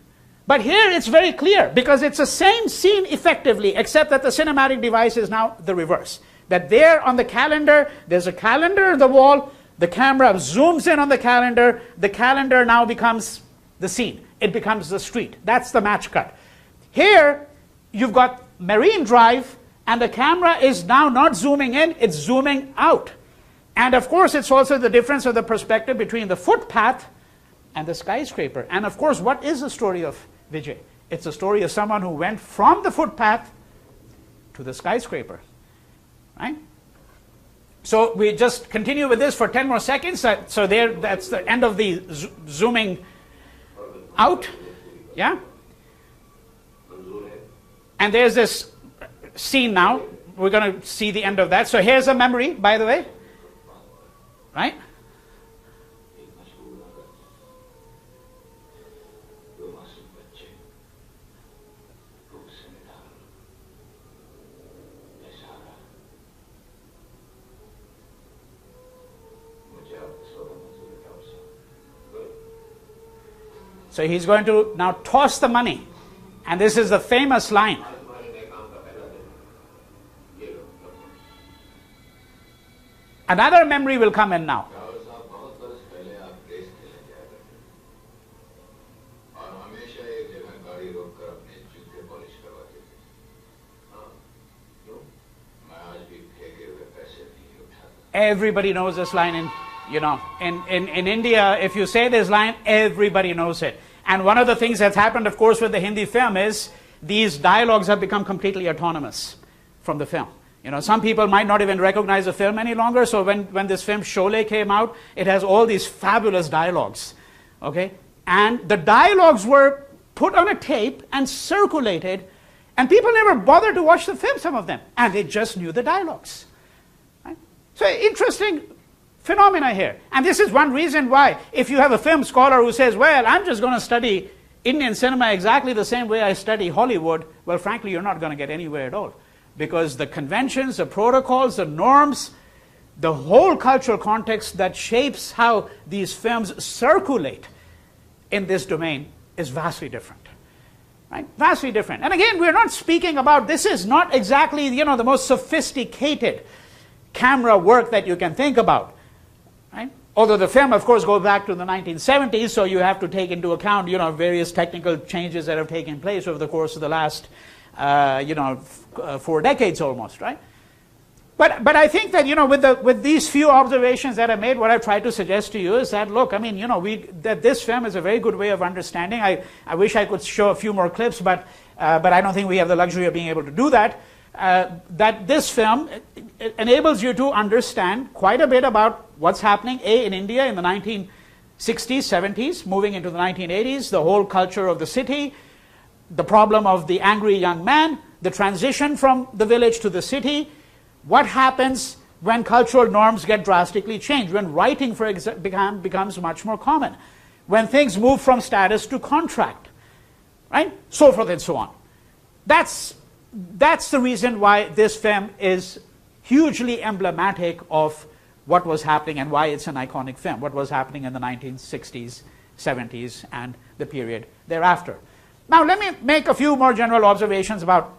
A: But here it's very clear, because it's the same scene effectively, except that the cinematic device is now the reverse. That there on the calendar, there's a calendar on the wall, the camera zooms in on the calendar now becomes the scene. It becomes the street. That's the match cut. Here, you've got Marine Drive, and the camera is now not zooming in, it's zooming out. And of course, it's also the difference of the perspective between the footpath and the skyscraper. And of course, what is the story of Vijay? It's a story of someone who went from the footpath to the skyscraper. Right? So we just continue with this for 10 more seconds. So there, that's the end of the zooming out. Yeah? And there's this scene now. We're going to see the end of that. So here's a memory, by the way. Right? So he's going to now toss the money. And this is the famous line. Another memory will come in now. Everybody knows this line in India. If you say this line, everybody knows it. And one of the things that's happened, of course, with the Hindi film is these dialogues have become completely autonomous from the film. You know, some people might not even recognize the film any longer. So when this film Sholay came out, it has all these fabulous dialogues. Okay? And the dialogues were put on a tape and circulated, and people never bothered to watch the film, some of them, and they just knew the dialogues. Right? So interesting phenomena here. And this is one reason why, if you have a film scholar who says, well, I'm just going to study Indian cinema exactly the same way I study Hollywood, well, frankly, you're not going to get anywhere at all. Because the conventions, the protocols, the norms, the whole cultural context that shapes how these films circulate in this domain is vastly different. Right? Vastly different. And again, we're not speaking about, this is not exactly, you know, the most sophisticated camera work that you can think about. Right? Although the film, of course, goes back to the 1970s, so you have to take into account, you know, various technical changes that have taken place over the course of the last 4 decades almost, right? But I think that, you know, with these few observations that I made, what I tried to suggest to you is that, look, I mean, you know, that this film is a very good way of understanding. I wish I could show a few more clips, but I don't think we have the luxury of being able to do that. That this film it enables you to understand quite a bit about what's happening, in India in the 1960s, 70s, moving into the 1980s, the whole culture of the city, the problem of the angry young man, the transition from the village to the city, what happens when cultural norms get drastically changed, when writing, for example, becomes much more common, when things move from status to contract, right? So forth and so on. That's the reason why this film is hugely emblematic of what was happening and why it's an iconic film, what was happening in the 1960s, 70s, and the period thereafter. Now, let me make a few more general observations about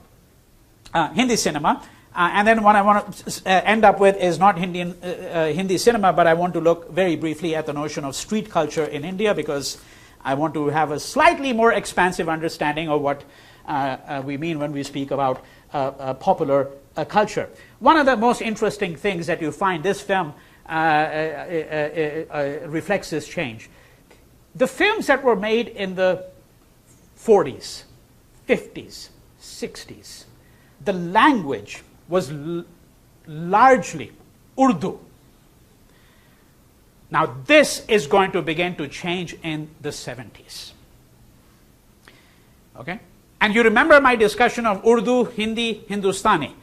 A: Hindi cinema. And then what I want to end up with is not Hindi cinema, but I want to look very briefly at the notion of street culture in India, because I want to have a slightly more expansive understanding of what we mean when we speak about popular culture. One of the most interesting things that you find, this film reflects this change. The films that were made in the 40s, 50s, 60s, the language was largely Urdu. Now this is going to begin to change in the 70s. Okay? And you remember my discussion of Urdu, Hindi, Hindustani,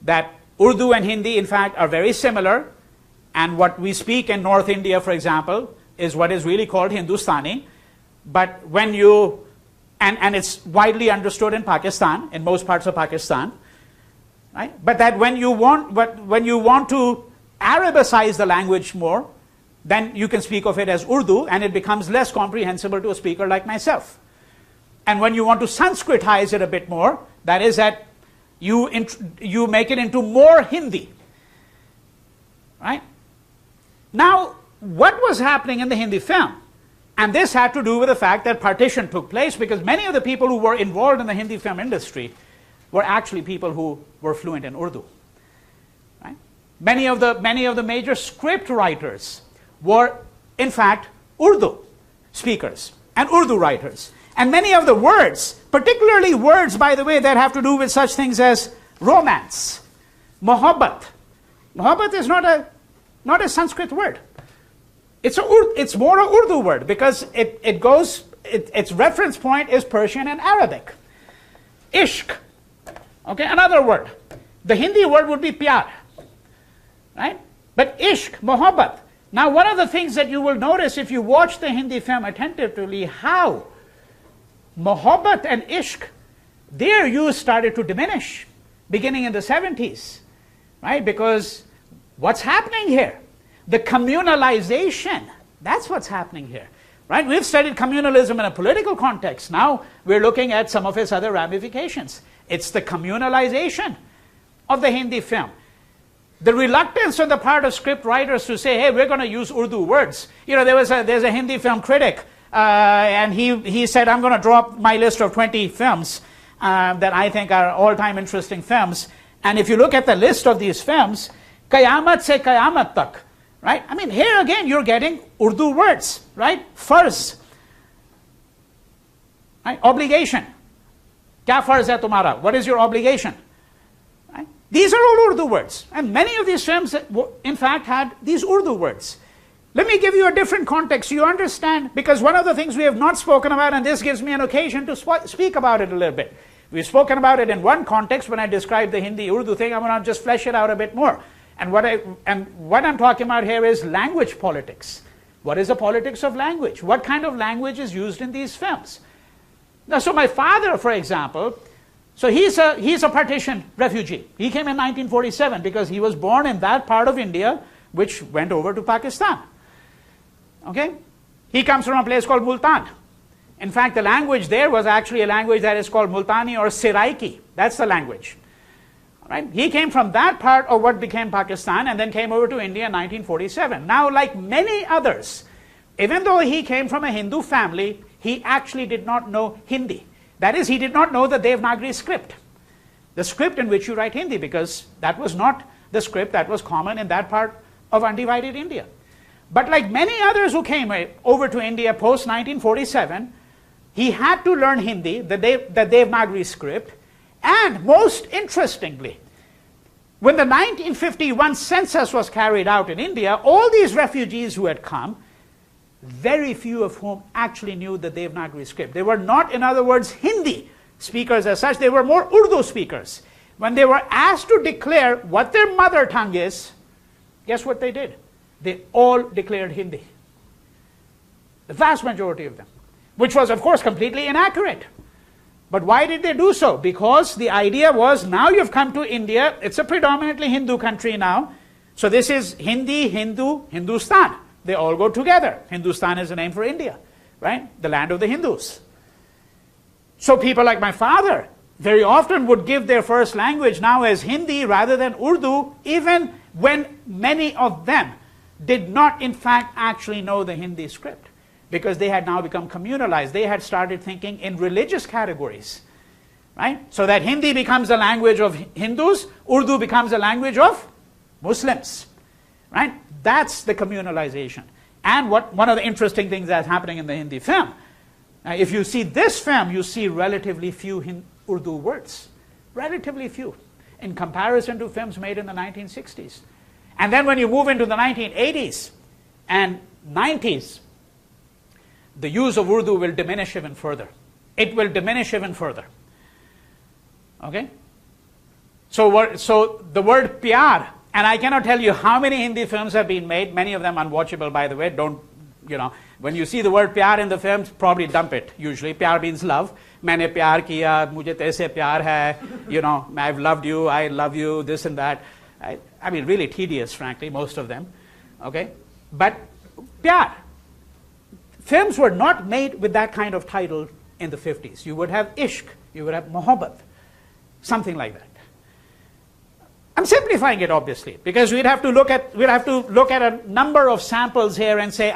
A: that Urdu and Hindi in fact are very similar, and what we speak in North India, for example, is what is really called Hindustani, but when you and it's widely understood in Pakistan, in most parts of Pakistan, right? But that when you want to Arabicize the language more, then you can speak of it as Urdu, and it becomes less comprehensible to a speaker like myself. And when you want to Sanskritize it a bit more, that is that you make it into more Hindi, right? Now, what was happening in the Hindi film? And this had to do with the fact that partition took place, because many of the people who were involved in the Hindi film industry were actually people who were fluent in Urdu. Right? Many of the major script writers were, in fact, Urdu speakers and Urdu writers. And many of the words, particularly words, by the way, that have to do with such things as romance, mohabbat. Mohabbat is not a Sanskrit word. It's more an Urdu word, because its reference point is Persian and Arabic. Ishq, okay, another word. The Hindi word would be pyar, right? But ishq, mohabbat. Now, one of the things that you will notice if you watch the Hindi film attentively, how mohabbat and ishq, their use started to diminish beginning in the 70s, right? Because what's happening here? The communalization, that's what's happening here, right? We've studied communalism in a political context. Now we're looking at some of its other ramifications. It's the communalization of the Hindi film. The reluctance on the part of script writers to say, hey, we're going to use Urdu words. You know, there's a Hindi film critic, and he said, I'm going to drop my list of 20 films that I think are all-time interesting films. And if you look at the list of these films, Qayamat se Qayamat tak, right? I mean, here again, you're getting Urdu words, right? Farz, right? Obligation, Kya farz hai tumhara? What is your obligation? Right? These are all Urdu words. And many of these films, in fact, had these Urdu words. Let me give you a different context. You understand, because one of the things we have not spoken about, and this gives me an occasion to speak about it a little bit. We've spoken about it in one context when I described the Hindi-Urdu thing. I'm going to just flesh it out a bit more. And what I'm talking about here is language politics. What is the politics of language? What kind of language is used in these films? Now, so my father, for example, so he's a partition refugee. He came in 1947 because he was born in that part of India which went over to Pakistan. Okay? He comes from a place called Multan. In fact, the language there was actually a language that is called Multani or Seraiki. That's the language. Right? He came from that part of what became Pakistan and then came over to India in 1947. Now, like many others, even though he came from a Hindu family, he actually did not know Hindi. That is, he did not know the Devanagari script, the script in which you write Hindi, because that was not the script that was common in that part of undivided India. But like many others who came over to India post 1947, he had to learn Hindi, the Devanagari script. And most interestingly, when the 1951 census was carried out in India, all these refugees who had come, very few of whom actually knew the Devanagari script. They were not, in other words, Hindi speakers as such. They were more Urdu speakers. When they were asked to declare what their mother tongue is, guess what they did? They all declared Hindi. The vast majority of them. Which was, of course, completely inaccurate. But why did they do so? Because the idea was, now you've come to India, it's a predominantly Hindu country now. So this is Hindi, Hindu, Hindustan. They all go together. Hindustan is the name for India, right? The land of the Hindus. So people like my father very often would give their first language now as Hindi rather than Urdu, even when many of them did not in fact actually know the Hindi script, because they had now become communalized. They had started thinking in religious categories, right? So that Hindi becomes the language of Hindus, Urdu becomes the language of Muslims, right? That's the communalization. And one of the interesting things that's happening in the Hindi film, if you see this film, you see relatively few Urdu words, relatively few, in comparison to films made in the 1960s. And then when you move into the 1980s and 90s, the use of Urdu will diminish even further. It will diminish even further. Okay? So the word pyar, and I cannot tell you how many Hindi films have been made, many of them unwatchable, by the way. Don't, when you see the word pyar in the films, probably dump it, usually. Pyar means love. Maine pyar kiya, mujhe tese pyar hai, I've loved you, I love you, this and that. I mean, really tedious, frankly, most of them. Okay? But pyar. Films were not made with that kind of title in the 50s. You would have ishq, you would have mohabbat, something like that. I'm simplifying it, obviously, because we'd have to look at a number of samples here and say,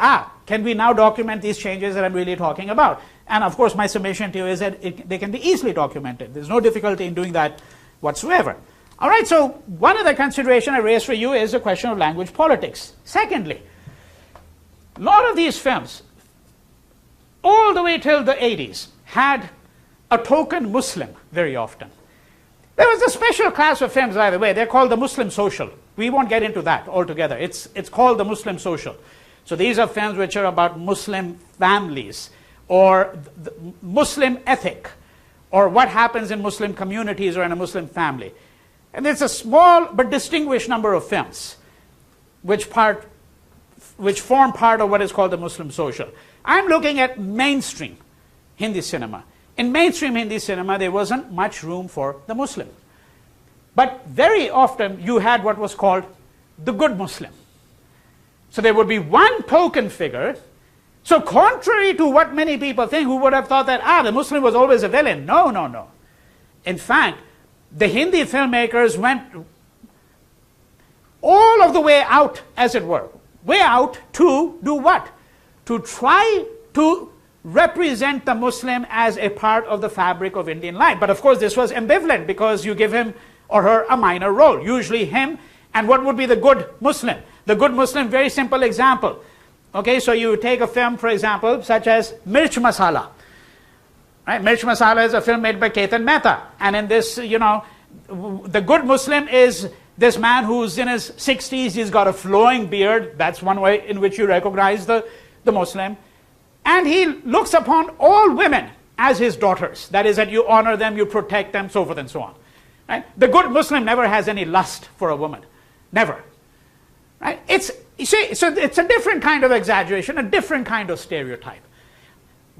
A: can we now document these changes that I'm really talking about? And of course, my submission to you is that they can be easily documented. There's no difficulty in doing that whatsoever. All right, so one other consideration I raise for you is the question of language politics. Secondly, a lot of these films, all the way till the 80s, had a token Muslim very often. There was a special class of films, by the way. They're called the Muslim social. We won't get into that altogether. It's called the Muslim social. So these are films which are about Muslim families or the Muslim ethic or what happens in Muslim communities or in a Muslim family. And there's a small but distinguished number of films which form part of what is called the Muslim social. I'm looking at mainstream Hindi cinema. In mainstream Hindi cinema, there wasn't much room for the Muslim. But very often, you had what was called the good Muslim. So there would be one token figure. So contrary to what many people think, who would have thought that, the Muslim was always a villain. No, no, no. In fact, the Hindi filmmakers went all of the way out, as it were. Way out to do what? To try to represent the Muslim as a part of the fabric of Indian life. But of course, this was ambivalent because you give him or her a minor role, usually him. And what would be the good Muslim? The good Muslim, very simple example. Okay, so you take a film, for example, such as Mirch Masala. Right? Mirch Masala is a film made by Ketan Mehta. And in this, the good Muslim is this man who's in his 60s, he's got a flowing beard. That's one way in which you recognize the Muslim. And he looks upon all women as his daughters. That is, that you honor them, you protect them, so forth and so on. Right? The good Muslim never has any lust for a woman. Never. Right? You see, so it's a different kind of exaggeration, a different kind of stereotype.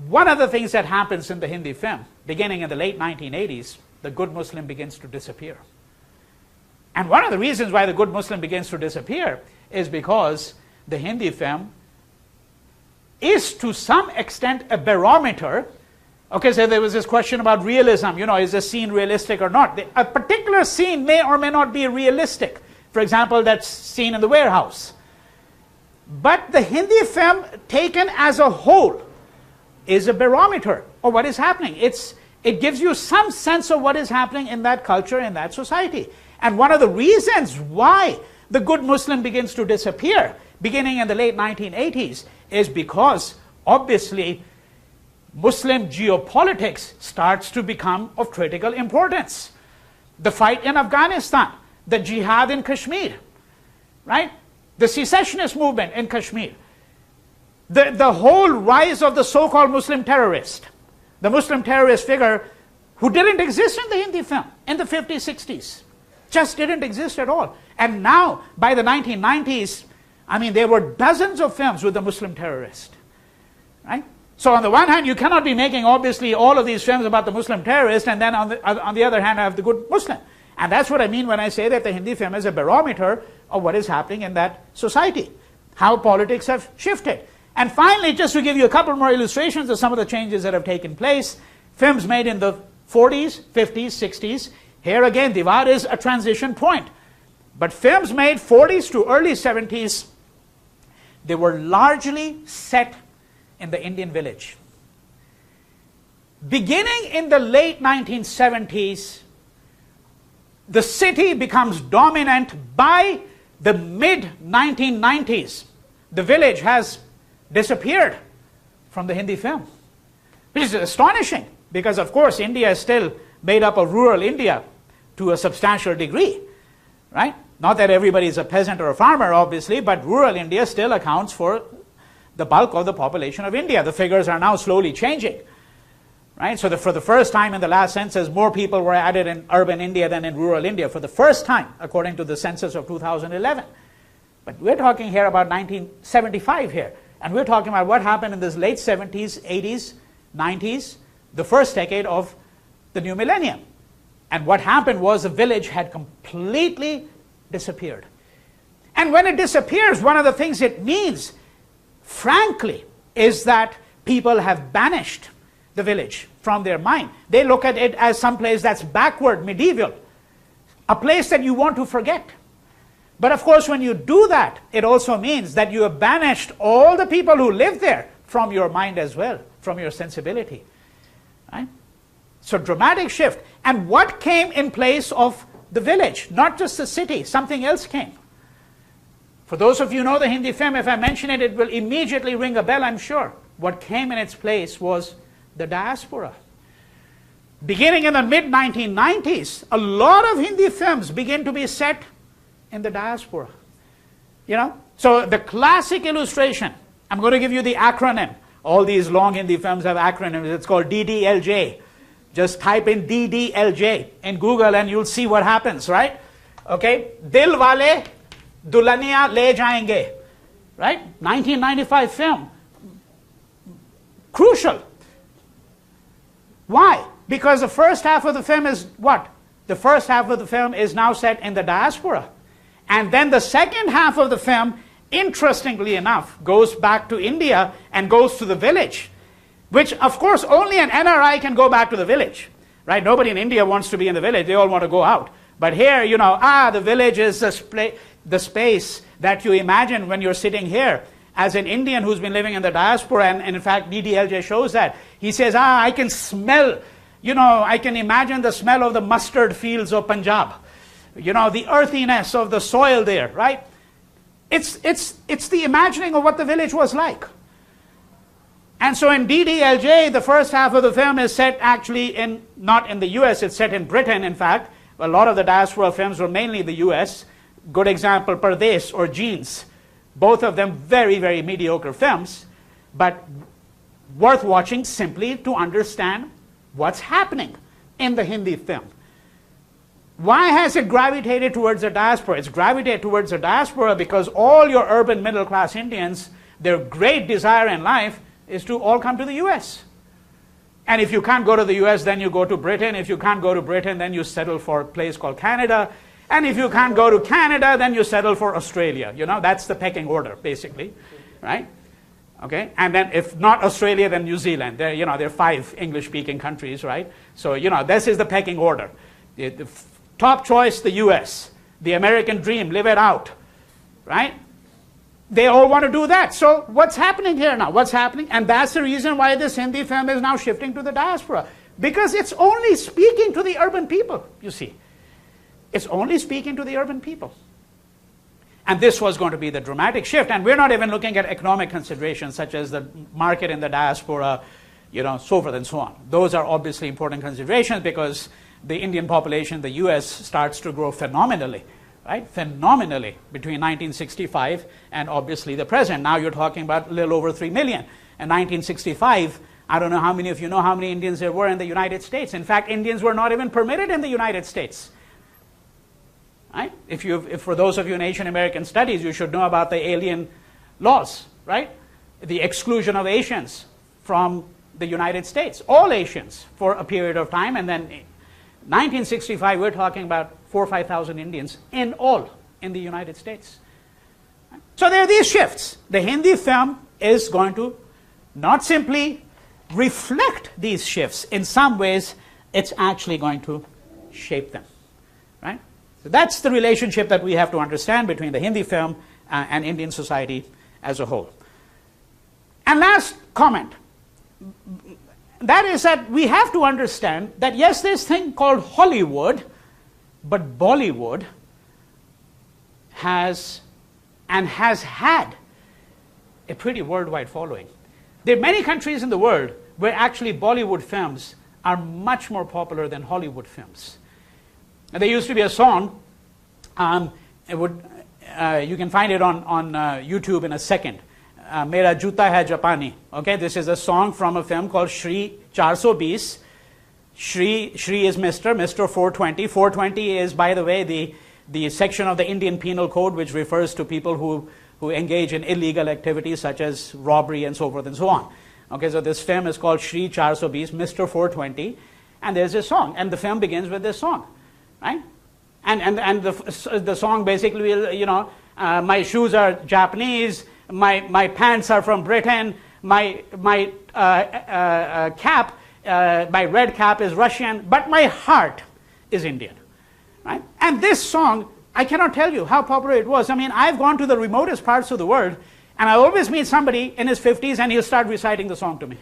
A: One of the things that happens in the Hindi film, beginning in the late 1980s, the good Muslim begins to disappear. And one of the reasons why the good Muslim begins to disappear is because the Hindi film is to some extent a barometer. Okay, so there was this question about realism, is this scene realistic or not? A particular scene may or may not be realistic. For example, that scene in the warehouse. But the Hindi film taken as a whole is a barometer of what is happening. It gives you some sense of what is happening in that culture, in that society. And one of the reasons why the good Muslim begins to disappear, beginning in the late 1980s, is because, obviously, Muslim geopolitics starts to become of critical importance. The fight in Afghanistan, the jihad in Kashmir, right? The secessionist movement in Kashmir, the whole rise of the so-called Muslim terrorist, the Muslim terrorist figure who didn't exist in the Hindi film in the 50s, 60s, just didn't exist at all. And now, by the 1990s, there were dozens of films with the Muslim terrorist, right? So on the one hand, you cannot be making, obviously, all of these films about the Muslim terrorist, and then on the other hand, have the good Muslim. And that's what I mean when I say that the Hindi film is a barometer of what is happening in that society, how politics have shifted. And finally, just to give you a couple more illustrations of some of the changes that have taken place, films made in the 40s, 50s, 60s, here again, Diwar is a transition point. But films made 40s to early 70s, they were largely set in the Indian village. Beginning in the late 1970s, the city becomes dominant. By the mid-1990s. The village has disappeared from the Hindi film, which is astonishing because, of course, India is still made up of rural India to a substantial degree, right? Not that everybody is a peasant or a farmer, obviously, but rural India still accounts for the bulk of the population of India. The figures are now slowly changing, right? So for the first time in the last census, more people were added in urban India than in rural India for the first time, according to the census of 2011. But we're talking here about 1975 here. And we're talking about what happened in this late 70s, 80s, 90s, the first decade of the new millennium. And what happened was the village had completely disappeared. And when it disappears, one of the things it means, frankly, is that people have banished the village from their mind. They look at it as some place that's backward, medieval, a place that you want to forget. But of course, when you do that, it also means that you have banished all the people who live there from your mind as well, from your sensibility. Right? So dramatic shift. And what came in place of the village? Not just the city, something else came. For those of you who know the Hindi film, if I mention it, it will immediately ring a bell, I'm sure. What came in its place was the diaspora. Beginning in the mid-1990s, a lot of Hindi films began to be set in the diaspora. So the classic illustration, I'm going to give you the acronym. All these long Hindi films have acronyms. It's called DDLJ. Just type in DDLJ in Google and you'll see what happens, right? Okay? Dil Wale Dulhaniya Le Jayenge. Right? 1995 film. Crucial. Why? Because the first half of the film is what? The first half of the film is now set in the diaspora. And then the second half of the film, interestingly enough, goes back to India and goes to the village. Which, of course, only an NRI can go back to the village. Right? Nobody in India wants to be in the village. They all want to go out. But here, the village is the space that you imagine when you're sitting here. As an Indian who's been living in the diaspora, and in fact, DDLJ shows that. He says, I can smell, I can imagine the smell of the mustard fields of Punjab. The earthiness of the soil there, right? It's the imagining of what the village was like. And so in DDLJ, the first half of the film is set actually not in the US, it's set in Britain, in fact. A lot of the diaspora films were mainly the US. Good example, Pardes or Jeans. Both of them very, very mediocre films, but worth watching simply to understand what's happening in the Hindi film. Why has it gravitated towards the diaspora? It's gravitated towards the diaspora because all your urban middle class Indians, their great desire in life is to all come to the US. And if you can't go to the US, then you go to Britain. If you can't go to Britain, then you settle for a place called Canada. And if you can't go to Canada, then you settle for Australia. You know, that's the pecking order, basically, right? Okay, and then if not Australia, then New Zealand. There are 5 English-speaking countries, right? So, this is the pecking order. The top choice, the US. The American dream, live it out, right? They all want to do that. So what's happening here now? What's happening? And that's the reason why this Hindi film is now shifting to the diaspora. Because it's only speaking to the urban people, you see. It's only speaking to the urban people. And this was going to be the dramatic shift. And we're not even looking at economic considerations such as the market in the diaspora, so forth and so on. Those are obviously important considerations because the Indian population in the US starts to grow phenomenally. Right? Phenomenally between 1965 and obviously the present. Now you're talking about a little over 3 million. In 1965, I don't know how many of you know how many Indians there were in the United States. In fact, Indians were not even permitted in the United States. Right? If for those of you in Asian American studies, you should know about the alien laws, right? The exclusion of Asians from the United States, all Asians for a period of time, and then 1965, we're talking about 4,000 or 5,000 Indians in all in the United States. So there are these shifts. The Hindi film is going to not simply reflect these shifts. In some ways, it's actually going to shape them. Right? So that's the relationship that we have to understand between the Hindi film and Indian society as a whole. And last comment. That is that we have to understand that yes, there's this thing called Hollywood, but Bollywood has had a pretty worldwide following. There are many countries in the world where actually Bollywood films are much more popular than Hollywood films. And there used to be a song, you can find it on YouTube in a second, Mera Juta Hai Japani. Okay, this is a song from a film called Shri 420. Shri is Mr. 420. 420 is, by the way, the section of the Indian Penal Code which refers to people who engage in illegal activities such as robbery and so forth and so on. Okay, so this film is called Shri 420, Mr. 420, and there's this song, and the film begins with this song, right? And the song basically, my shoes are Japanese, my pants are from Britain, my cap, my red cap is Russian, but my heart is Indian, right? And this song, I cannot tell you how popular it was. I mean, I've gone to the remotest parts of the world, and I always meet somebody in his 50s, and he'll start reciting the song to me.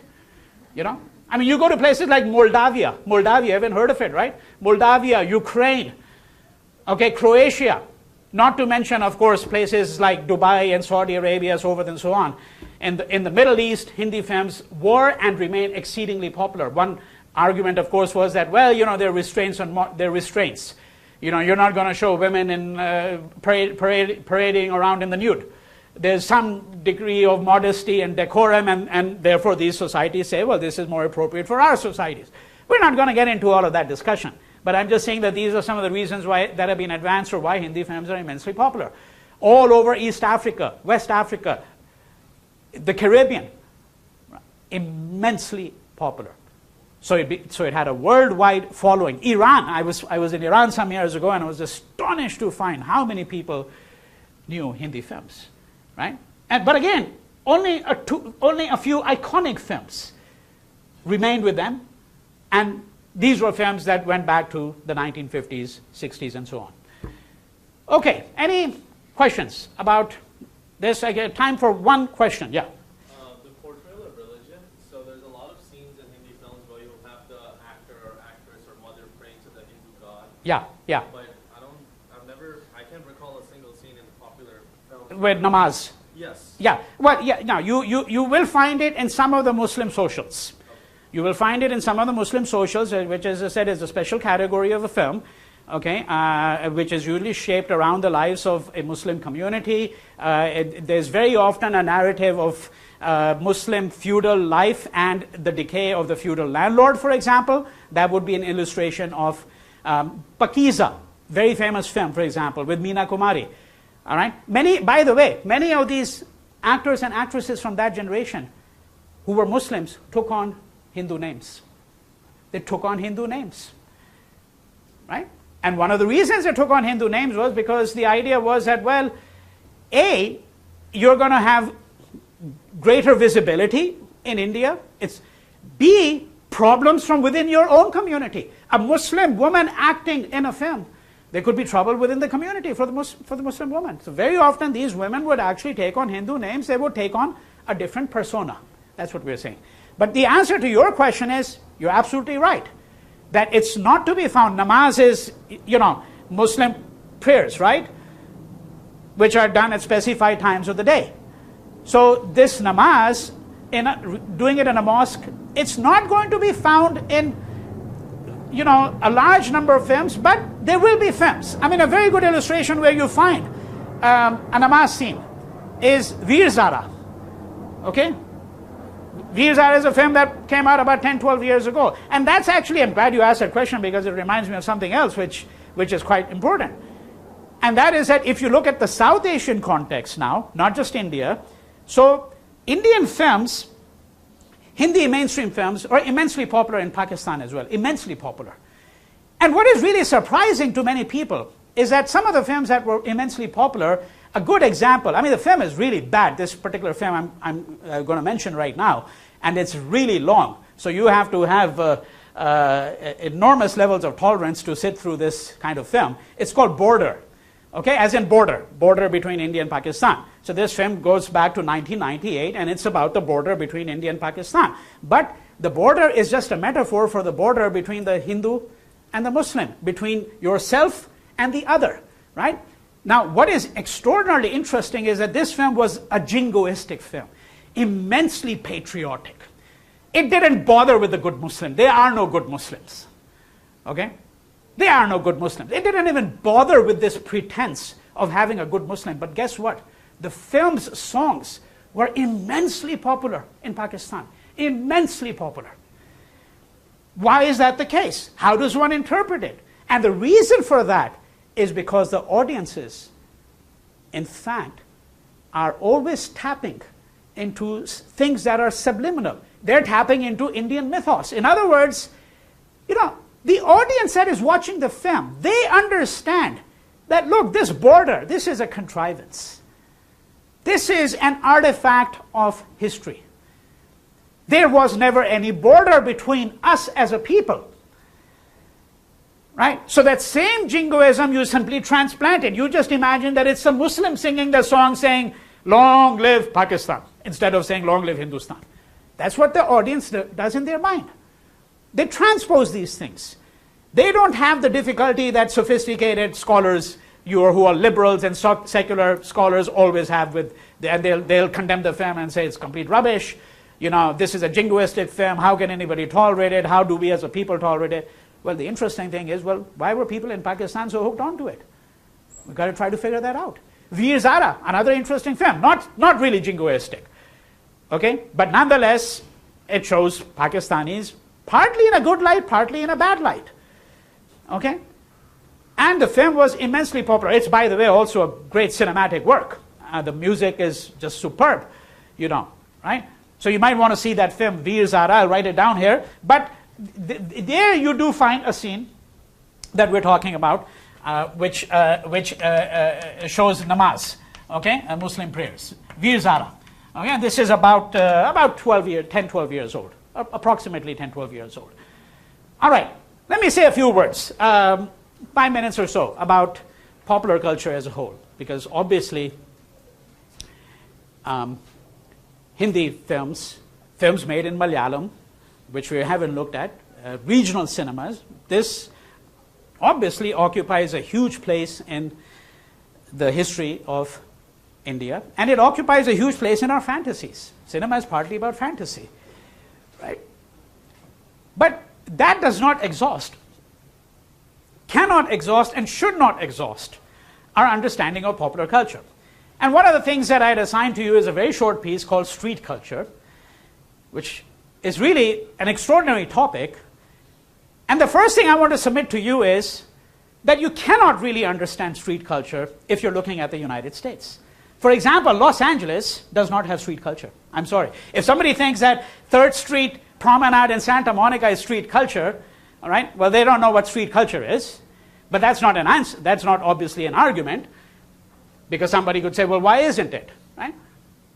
A: I mean, you go to places like Moldavia, you haven't heard of it, right? Moldavia, Ukraine, okay, Croatia, not to mention, of course, places like Dubai and Saudi Arabia, so forth and so on. In the Middle East, Hindi films were and remain exceedingly popular. One argument, of course, was that, well, there are restraints. You're not going to show women in parading around in the nude. There's some degree of modesty and decorum, and therefore these societies say, well, this is more appropriate for our societies. We're not going to get into all of that discussion. But I'm just saying that these are some of the reasons why that have been advanced or why Hindi films are immensely popular. All over East Africa, West Africa, the Caribbean, immensely popular. So it had a worldwide following. Iran, I was in Iran some years ago, and I was astonished to find how many people knew Hindi films, right? But again, only a few iconic films remained with them, and these were films that went back to the 1950s, 60s, and so on. Okay, any questions about this? I get time for one question. Yeah.
F: The portrayal of religion. So there's a lot of scenes in Hindi films where you'll have the actor or actress or mother praying to the Hindu god.
A: Yeah,
F: But I can't recall a single scene in the popular film.
A: With namaz.
F: Yes.
A: Yeah, well, yeah, now you will find it in some of the Muslim socials. You will find it in some of the Muslim socials, which, as I said, is a special category of a film, okay, which is usually shaped around the lives of a Muslim community. There's very often a narrative of Muslim feudal life and the decay of the feudal landlord, for example. That would be an illustration of Pakiza, very famous film, for example, with Meena Kumari. All right. By the way, many of these actors and actresses from that generation who were Muslims took on Hindu names. They took on Hindu names. Right? And one of the reasons they took on Hindu names was because the idea was that, well, A, you're going to have greater visibility in India. It's B, problems from within your own community. A Muslim woman acting in a film, there could be trouble within the community for the Muslim woman. So very often these women would actually take on Hindu names. They would take on a different persona. That's what we're saying. But the answer to your question is, you're absolutely right, that it's not to be found. Namaz is, Muslim prayers, right? Which are done at specified times of the day. So this namaz, doing it in a mosque, it's not going to be found in a large number of films, but there will be films. I mean, a very good illustration where you find a namaz scene is Veer Zara. Okay? Veer Zara is a film that came out about 10, 12 years ago. And that's actually, I'm glad you asked that question because it reminds me of something else which is quite important. And that is that if you look at the South Asian context now, not just India, so Indian films, Hindi mainstream films, are immensely popular in Pakistan as well, immensely popular. And what is really surprising to many people is that some of the films that were immensely popular, a good example, I mean, the film is really bad, this particular film I'm going to mention right now, and it's really long. So you have to have enormous levels of tolerance to sit through this kind of film. It's called Border. Okay, as in border between India and Pakistan. So this film goes back to 1998 and it's about the border between India and Pakistan. But the border is just a metaphor for the border between the Hindu and the Muslim, between yourself and the other, right? Now, what is extraordinarily interesting is that this film was a jingoistic film, immensely patriotic. It didn't bother with the good Muslim. There are no good Muslims, okay? There are no good Muslims. It didn't even bother with this pretense of having a good Muslim. But guess what? The film's songs were immensely popular in Pakistan. Immensely popular. Why is that the case? How does one interpret it? And the reason for that is because the audiences, in fact, are always tapping into things that are subliminal. They're tapping into Indian mythos. In other words, the audience that is watching the film, they understand that, look, this border, this is a contrivance. This is an artifact of history. There was never any border between us as a people. Right? So that same jingoism you simply transplanted. You just imagine that it's a Muslim singing the song saying, "Long live Pakistan," instead of saying, "Long live Hindustan." That's what the audience does in their mind. They transpose these things. They don't have the difficulty that sophisticated scholars, who are liberals and secular scholars, always have with, and they'll condemn the film and say it's complete rubbish. This is a jingoistic film. How can anybody tolerate it? How do we as a people tolerate it? Well, the interesting thing is, why were people in Pakistan so hooked onto it? We've got to try to figure that out. Veer Zara, another interesting film, not really jingoistic. Okay, but nonetheless, it shows Pakistanis partly in a good light, partly in a bad light. Okay? And the film was immensely popular. It's, by the way, also a great cinematic work. The music is just superb, right? So you might want to see that film, Veer Zara. I'll write it down here. But there you do find a scene that we're talking about, which shows namaz, okay, Muslim prayers. Veer Zara. Okay, and this is about 10, 12 years old. Approximately 10, 12 years old. All right, let me say a few words, 5 minutes or so, about popular culture as a whole, because obviously Hindi films made in Malayalam, which we haven't looked at, regional cinemas, this obviously occupies a huge place in the history of India, and it occupies a huge place in our fantasies. Cinema is partly about fantasy, right? But that does not exhaust, cannot exhaust, and should not exhaust our understanding of popular culture. And one of the things that I had assigned to you is a very short piece called Street Culture, which is really an extraordinary topic. And the first thing I want to submit to you is that you cannot really understand street culture if you're looking at the United States. For example, Los Angeles does not have street culture. I'm sorry. If somebody thinks that 3rd Street Promenade in Santa Monica is street culture, all right, well, they don't know what street culture is. But that's not an answer. That's not obviously an argument, because somebody could say, well, why isn't it, right?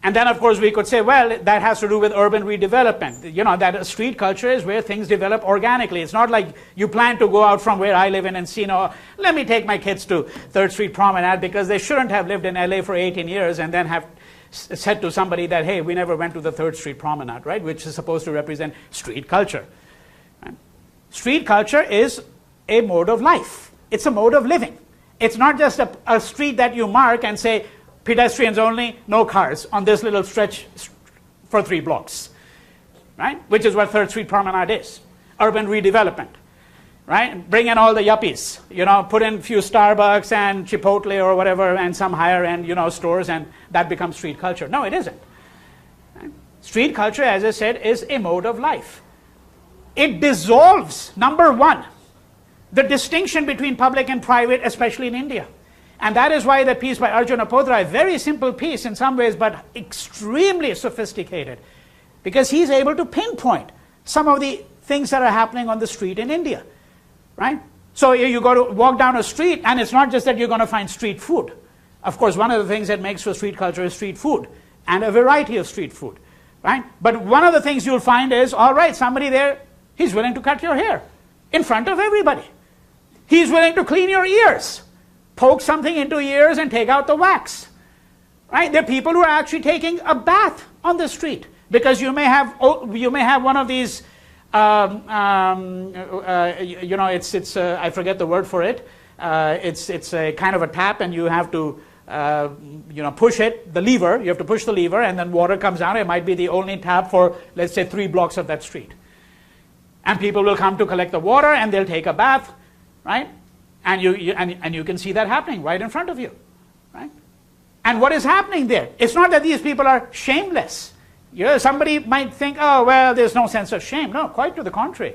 A: And then, of course, we could say, well, that has to do with urban redevelopment. You know, that a street culture is where things develop organically. It's not like you plan to go out from where I live in Encino, let me take my kids to 3rd Street Promenade because they shouldn't have lived in LA for 18 years and then have said to somebody that, hey, we never went to the 3rd Street Promenade, right? Which is supposed to represent street culture. Right? Street culture is a mode of life. It's a mode of living. It's not just a street that you mark and say, pedestrians only, no cars on this little stretch for 3 blocks, right? Which is what 3rd Street Promenade is. Urban redevelopment, right? Bring in all the yuppies, you know, put in a few Starbucks and Chipotle or whatever and some higher end, you know, stores, and that becomes street culture. No, it isn't. Right? Street culture, as I said, is a mode of life. It dissolves, number one, the distinction between public and private, especially in India. And that is why that piece by Arjuna Podrai, very simple piece in some ways, but extremely sophisticated, because he's able to pinpoint some of the things that are happening on the street in India, right? So you go to walk down a street, and it's not just that you're going to find street food. Of course, one of the things that makes for street culture is street food, and a variety of street food, right? But one of the things you'll find is, all right, somebody there, he's willing to cut your hair in front of everybody. He's willing to clean your ears, poke something into your ears and take out the wax, right? There are people who are actually taking a bath on the street, because you may have one of these, you know, it's I forget the word for it. It's a kind of a tap, and you have to you know, push it, the lever. You have to push the lever, and then water comes out. It might be the only tap for, let's say, 3 blocks of that street. And people will come to collect the water, and they'll take a bath, right? And you can see that happening right in front of you, right? And what is happening there? It's not that these people are shameless. You know, somebody might think, oh, well, there's no sense of shame. No, quite to the contrary.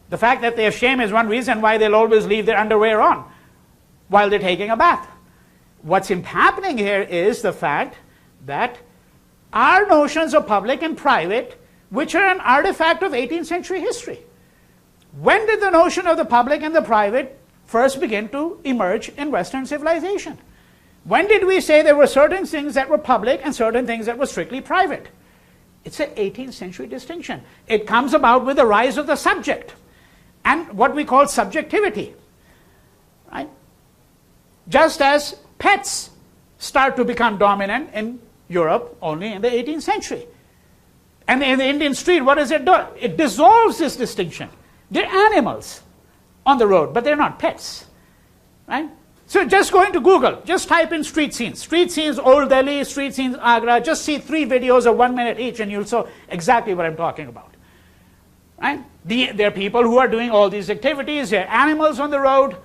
A: The fact that they have shame is one reason why they'll always leave their underwear on while they're taking a bath. What's happening here is the fact that our notions of public and private, which are an artifact of 18th century history. When did the notion of the public and the private first begin to emerge in Western civilization? When did we say there were certain things that were public and certain things that were strictly private? It's an 18th century distinction. It comes about with the rise of the subject and what we call subjectivity, right? Just as pets start to become dominant in Europe only in the 18th century. And in the Indian street, what does it do? It dissolves this distinction. They're animals on the road, but they're not pets, right? So just go into Google, just type in street scenes, Old Delhi, street scenes, Agra, just see 3 videos of 1 minute each, and you'll see exactly what I'm talking about, right? There are people who are doing all these activities, there are animals on the road,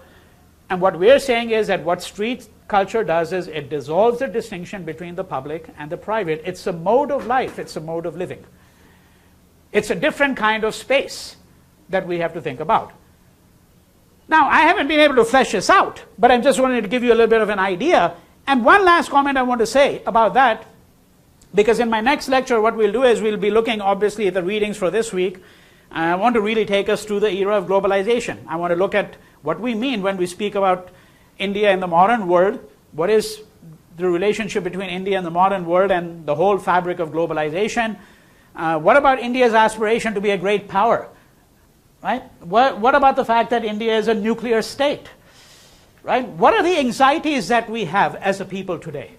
A: and what we're saying is that what street culture does is it dissolves the distinction between the public and the private. It's a mode of life, it's a mode of living. It's a different kind of space that we have to think about. Now, I haven't been able to flesh this out, but I'm just wanting to give you a little bit of an idea. And one last comment I want to say about that, because in my next lecture, what we'll do is we'll be looking, obviously, at the readings for this week. I want to really take us to the era of globalization. I want to look at what we mean when we speak about India in the modern world. What is the relationship between India and the modern world and the whole fabric of globalization? What about India's aspiration to be a great power? Right? What about the fact that India is a nuclear state? Right? What are the anxieties that we have as a people today?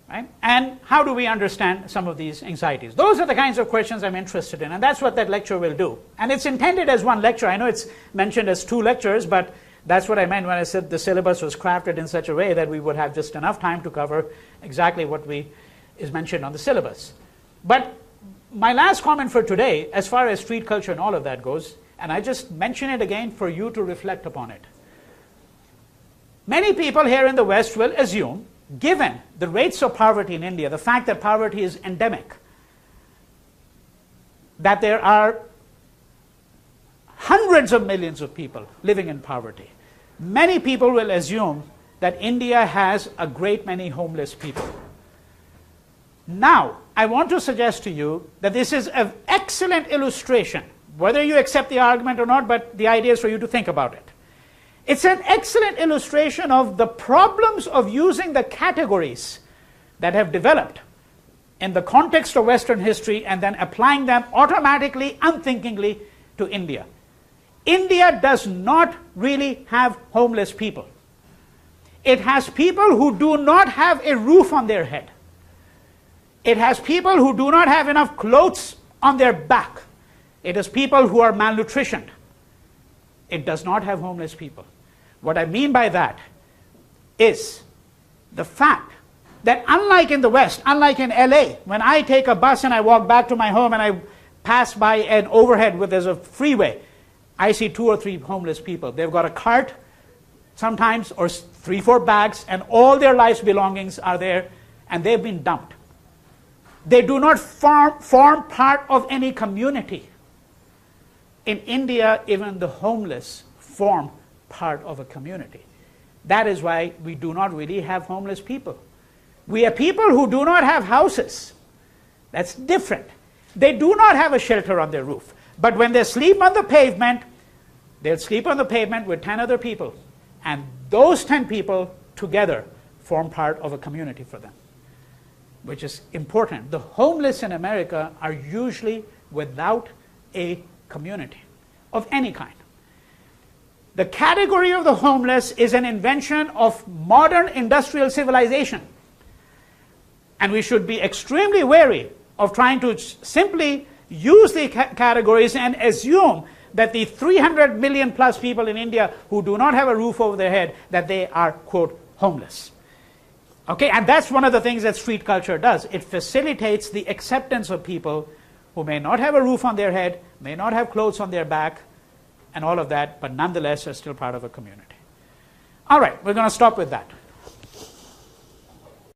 A: Right? And how do we understand some of these anxieties? Those are the kinds of questions I'm interested in, and that's what that lecture will do. And it's intended as one lecture. I know it's mentioned as 2 lectures, but That's what I meant when I said the syllabus was crafted in such a way that we would have just enough time to cover exactly what is mentioned on the syllabus. But my last comment for today, as far as street culture and all of that goes, and I just mention it again for you to reflect upon it. Many people here in the West will assume, given the rates of poverty in India, the fact that poverty is endemic, that there are hundreds of millions of people living in poverty. Many people will assume that India has a great many homeless people. Now, I want to suggest to you that this is an excellent illustration, whether you accept the argument or not, but the idea is for you to think about it. It's an excellent illustration of the problems of using the categories that have developed in the context of Western history and then applying them automatically, unthinkingly to India. India does not really have homeless people. It has people who do not have a roof on their head. It has people who do not have enough clothes on their back. It has people who are malnutritioned. It does not have homeless people. What I mean by that is the fact that unlike in the West, unlike in LA, when I take a bus and I walk back to my home and I pass by an overhead where there's a freeway, I see 2 or 3 homeless people. They've got a cart sometimes, or 3, 4 bags, and all their life's belongings are there, and they've been dumped. They do not form part of any community. In India, even the homeless form part of a community. That is why we do not really have homeless people. We have people who do not have houses. That's different. They do not have a shelter on their roof. But when they sleep on the pavement, they'll sleep on the pavement with 10 other people. And those 10 people together form part of a community for them, which is important. The homeless in America are usually without a community of any kind. The category of the homeless is an invention of modern industrial civilization. And we should be extremely wary of trying to simply use the categories and assume that the 300 million plus people in India who do not have a roof over their head, that they are, quote, homeless. Okay, and that's one of the things that street culture does. It facilitates the acceptance of people who may not have a roof on their head, may not have clothes on their back, and all of that, but nonetheless are still part of a community. All right, we're going to stop with that.